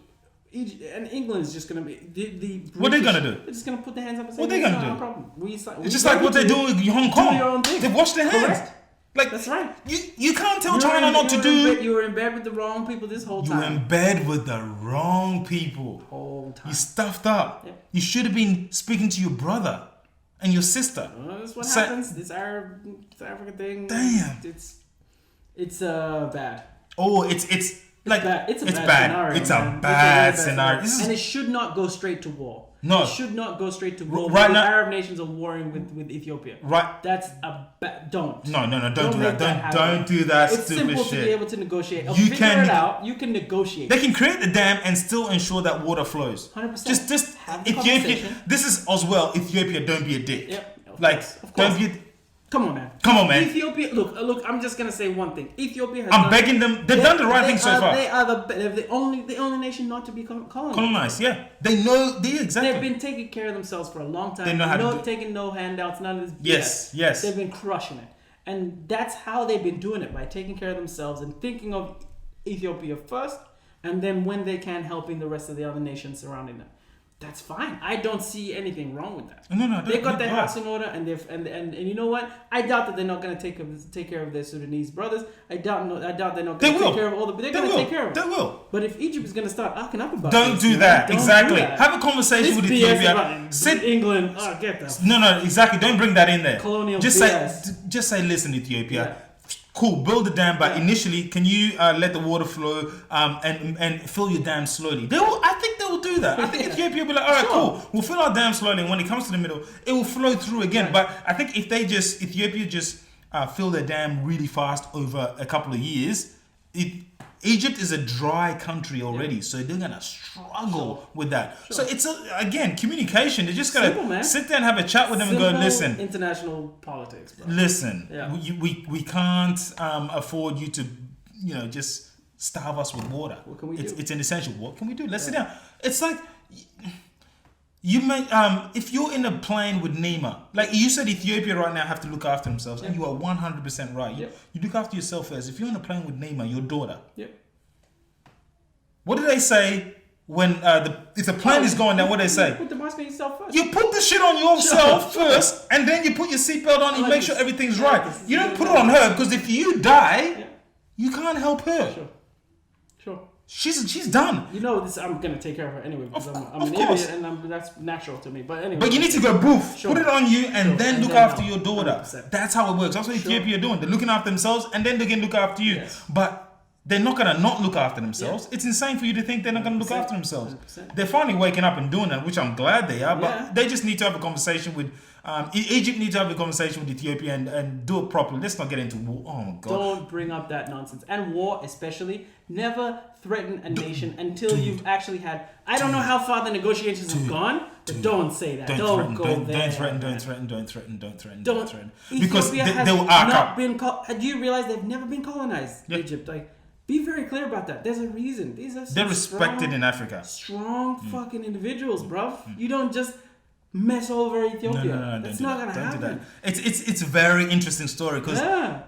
and England's just gonna be the what are they gonna do? They're just gonna put their hands up and say, what are they gonna do? No problem. It's just like what they do with Hong Kong. Do your own thing. They've washed their hands. Correct. Like that's right. You can't tell China not to do. You were in bed with the wrong people this whole time. You were in bed with the wrong people. Whole time. You stuffed up. Yep. You should have been speaking to your brother and your sister. Well, that's what happens. This African thing. Damn. It's bad. Oh, it's like bad. It's bad. Scenario, it's man. a bad scenario. And it should not go straight to war. No. It should not go straight to war. Right now, Arab nations are warring with Ethiopia. Right. That's a bad. Don't. No, don't do that. Don't do that it's stupid simple shit. to be able to negotiate. You figure can it out. You can negotiate. They can create the dam and still ensure that water flows. 100%. Just have the Ethiopia. conversation. This is Oswell. Ethiopia, don't be a dick. Yep. Like, don't be. Come on, man. Come on, man. Ethiopia. Look. I'm just gonna say one thing. Ethiopia has. I'm begging them. They've done the right thing so far. They are the only nation not to be colonized. Colonized, yeah. They know. Exactly. They've been taking care of themselves for a long time. They know how to do. Taking no handouts. None of this. Yes. They've been crushing it, and that's how they've been doing it, by taking care of themselves and thinking of Ethiopia first, and then when they can, helping the rest of the other nations surrounding them. That's fine. I don't see anything wrong with that. No. They got their house in order, and you know what? I doubt that they're not going to take care of their Sudanese brothers. I doubt they're not going to take care of all the. They're going to take care of them. They will. But if Egypt is going to start arcing up about don't this, do that. Don't exactly. do that. Have a conversation with Ethiopia. Sit England. Oh, get that. No. Exactly. Don't bring that in there. Colonial just BS. say, listen, Ethiopia. Yeah. Cool, build the dam, but initially, can you let the water flow and fill your dam slowly? I think they will do that. I think Ethiopia will be like, all right, cool, we'll fill our dam slowly, and when it comes to the middle, it will flow through again. Right. But I think if Ethiopia just fill their dam really fast over a couple of years, Egypt is a dry country already, so they're gonna struggle with that. So it's again communication. They're just gonna sit there and have a chat with them and go, listen. International politics. Bro. Listen, we can't afford you to, just starve us with water. What can we do? It's an essential. What can we do? Let's sit down. It's like you may if you're in a plane with Nima, like you said, Ethiopia right now have to look after themselves, and you are 100% right. You look after yourself first. If you're in a plane with Nima, your daughter. What do they say when if the plane is going down? What do they say? Put the mask on yourself first. You put the shit on yourself first, and then you put your seatbelt on and make sure everything's right. You don't put it on her, because if you die, you can't help her. Sure. She's done. You know this. I'm gonna take care of her anyway, because I'm an idiot, and that's natural to me. But anyway. But you need to go boof. Put it on you, and then look after your daughter. 100%. That's how it works. That's what Ethiopia are doing. They're looking after themselves, and then they can look after you. But they're not going to not look after themselves. It's insane for you to think they're not going to look after themselves. 100%. They're finally waking up and doing that, which I'm glad they are. But they just need to have a conversation with... Egypt needs to have a conversation with Ethiopia and do it properly. Let's not get into war. Oh, my God. Don't bring up that nonsense. And war, especially. Never threaten a nation until you've actually had... I don't know how far the negotiations have gone, but don't say that. Don't go there. Don't threaten. Because they will arc up. Do you realize they've never been colonized, Egypt? Be very clear about that. There's a reason. They're respected in Africa. Strong fucking individuals, bruv. You don't just mess over Ethiopia. No, that's not gonna happen. Do that. It's a very interesting story, because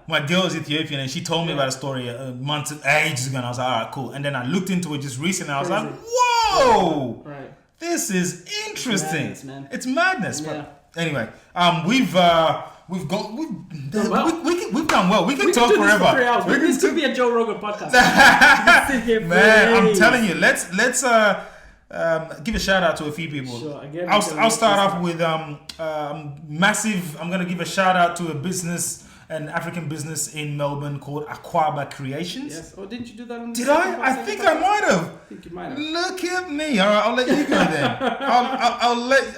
my girl is Ethiopian and she told me about a story ages ago, and I was like, all right, cool. And then I looked into it just recently. I was like, whoa, right. This is interesting. Madness, man. It's madness. But anyway, we've done well. We can talk forever. For 3 hours. This could be a Joe Rogan podcast. Man, I'm telling you. Let's give a shout out to a few people. Sure. Again, I'll start off with massive. I'm gonna give a shout out to an African business in Melbourne called Akwasi Creations. Yes. Oh, didn't you do that on the Did I? I think I might have. I think you might have. Look at me. All right, I'll let you go then.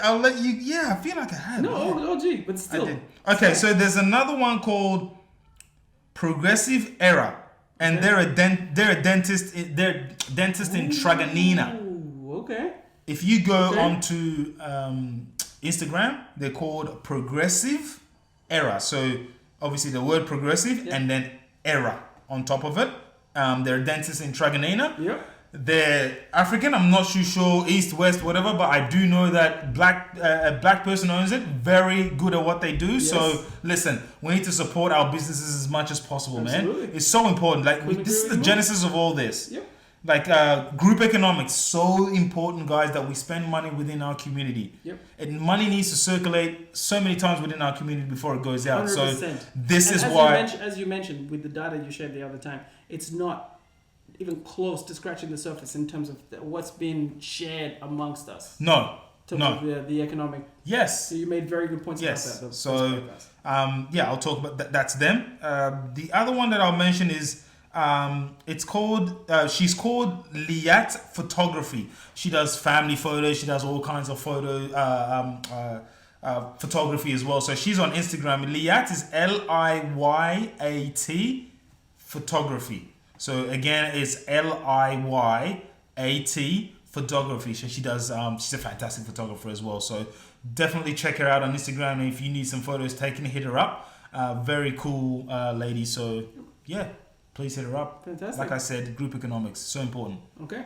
I'll let you. Yeah, I feel like I have. No, OG, but still. I did. Okay, so there's another one called Progressive Era, and they're a dentist. They're dentist in Truganina. Ooh, okay. If you go onto Instagram, they're called Progressive Era. So obviously the word progressive and then era on top of it. They're a dentist in Truganina. Yep. They're African. I'm not too sure, East, West, whatever, but I do know that a black person owns it. Very good at what they do. Yes. So listen, we need to support our businesses as much as possible, man. It's so important. Like this is the genesis of all this. Yep. Like group economics, so important, guys, that we spend money within our community. Yep. And money needs to circulate so many times within our community before it goes out. 100%. So this is why, as you mentioned, with the data you shared the other time, it's not even close to scratching the surface in terms of what's being shared amongst us. No. The economic. Yes. So you made very good points about that. So I'll talk about that. That's them. The other one that I'll mention is it's called. She's called Liat Photography. She does family photos. She does all kinds of photography as well. So she's on Instagram. Liat is Liyat Photography. So again, it's Liyat Photography. So she does. She's a fantastic photographer as well. So definitely check her out on Instagram. And if you need some photos taken, hit her up. Very cool lady. So yeah, please hit her up. Fantastic. Like I said, group economics, so important. Okay.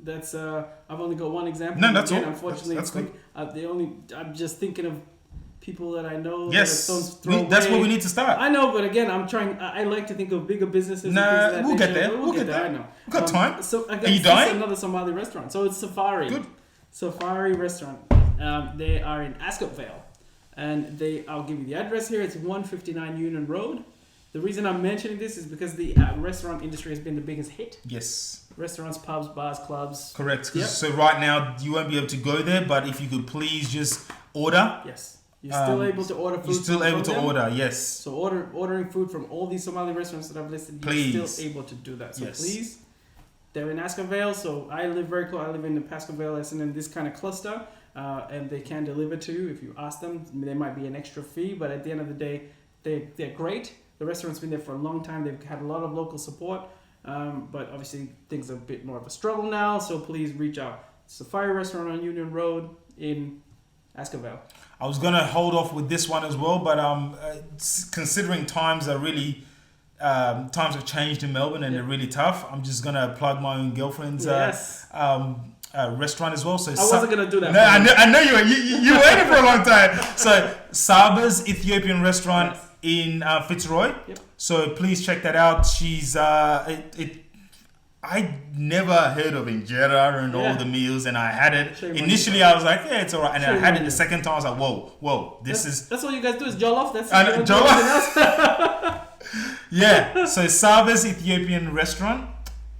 That's I've only got one example. No, that's again, all. Unfortunately, that's good. I'm just thinking of people that I know. Yes, that that's where we need to start. I know, but again, I'm trying. I like to think of bigger businesses. Nah, and we'll get there. We'll get there. I know. We've got time. So I guess Are you dying? It's another Somali restaurant. So it's Safari. Good. Safari restaurant. They are in Ascot Vale, and I'll give you the address here. It's 159 Union Road. The reason I'm mentioning this is because the restaurant industry has been the biggest hit. Yes. Restaurants, pubs, bars, clubs. Correct. Yep. So right now you won't be able to go there, but if you could please just order. Yes. You're still able to order food. You're still able to order, yes. So ordering food from all these Somali restaurants that I've listed, you're still able to do that. So please, they're in Ascot Vale. So I live very close. I live in the Ascot Vale, in this kind of cluster, and they can deliver to you if you ask them. There might be an extra fee, but at the end of the day, they're great. The restaurant's been there for a long time. They've had a lot of local support, but obviously things are a bit more of a struggle now. So please reach out. Safari Restaurant on Union Road in Ascot Vale. I was gonna hold off with this one as well, but considering times are really times have changed in Melbourne and they're really tough, I'm just gonna plug my own girlfriend's restaurant as well. So I wasn't gonna do that. No, I know you waited for a long time. So Saba's Ethiopian restaurant in Fitzroy. Yep. So please check that out. She's I never heard of injera and all the meals, and I had it. Initially, I was like, yeah, it's all right. And then I had it the second time. I was like, whoa, that's all you guys do is jollof? That's jollof. Yeah, so Saba's Ethiopian restaurant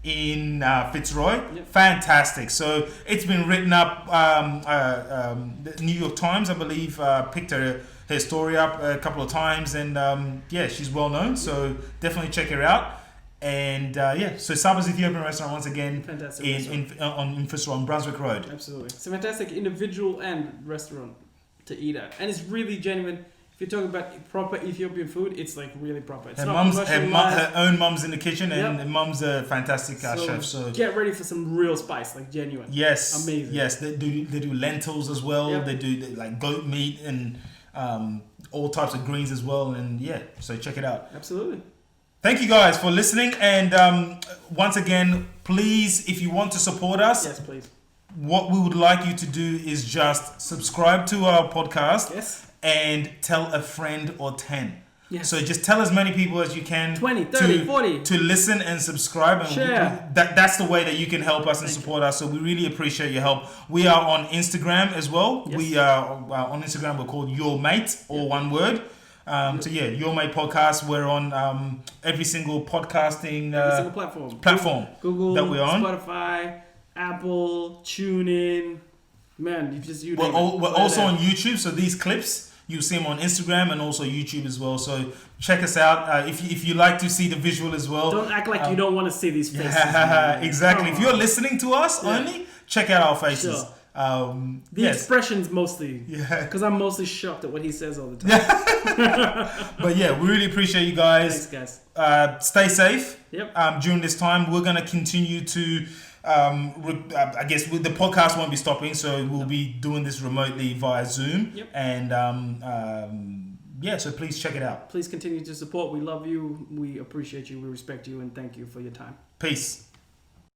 in Fitzroy. Yep. Fantastic. So it's been written up. The New York Times, I believe, picked her story up a couple of times, and she's well known. So definitely check her out. And so Saba's Ethiopian restaurant once again in Fitzroy on Brunswick Road. Absolutely, it's a fantastic individual and restaurant to eat at, and it's really genuine. If you're talking about proper Ethiopian food, it's like really proper. It's her own mum's in the kitchen, and her mum's a fantastic chef. So get ready for some real spice, like genuine. Yes, amazing. Yes, they do lentils as well. Yep. They do like goat meat and all types of greens as well. And so check it out. Absolutely. Thank you guys for listening, and once again, please, if you want to support us, yes, please. What we would like you to do is just subscribe to our podcast, and tell a friend or 10. Yes. So just tell as many people as you can, 20, 30, 40, to listen and subscribe, and share. That's the way that you can help us and support us. So we really appreciate your help. We are on Instagram as well. Yes. We are on Instagram. We're called Your Mate, all one word. Your Mate Podcast. We're on every single podcasting platform Google, that we're on. Spotify, Apple, TuneIn. Man, we're also on YouTube. So these clips, you see them on Instagram and also YouTube as well. So check us out. If you like to see the visual as well. Don't act like you don't want to see these faces. Exactly. If you're listening to us only, check out our faces. Sure. The expressions mostly. Yeah. Because I'm mostly shocked at what he says all the time. But yeah, we really appreciate you guys. Thanks, guys. Stay safe. Yep. During this time, we're going to continue to, I guess the podcast won't be stopping, so we'll be doing this remotely via Zoom. Yep. And yeah, so please check it out. Please continue to support. We love you. We appreciate you. We respect you. And thank you for your time. Peace.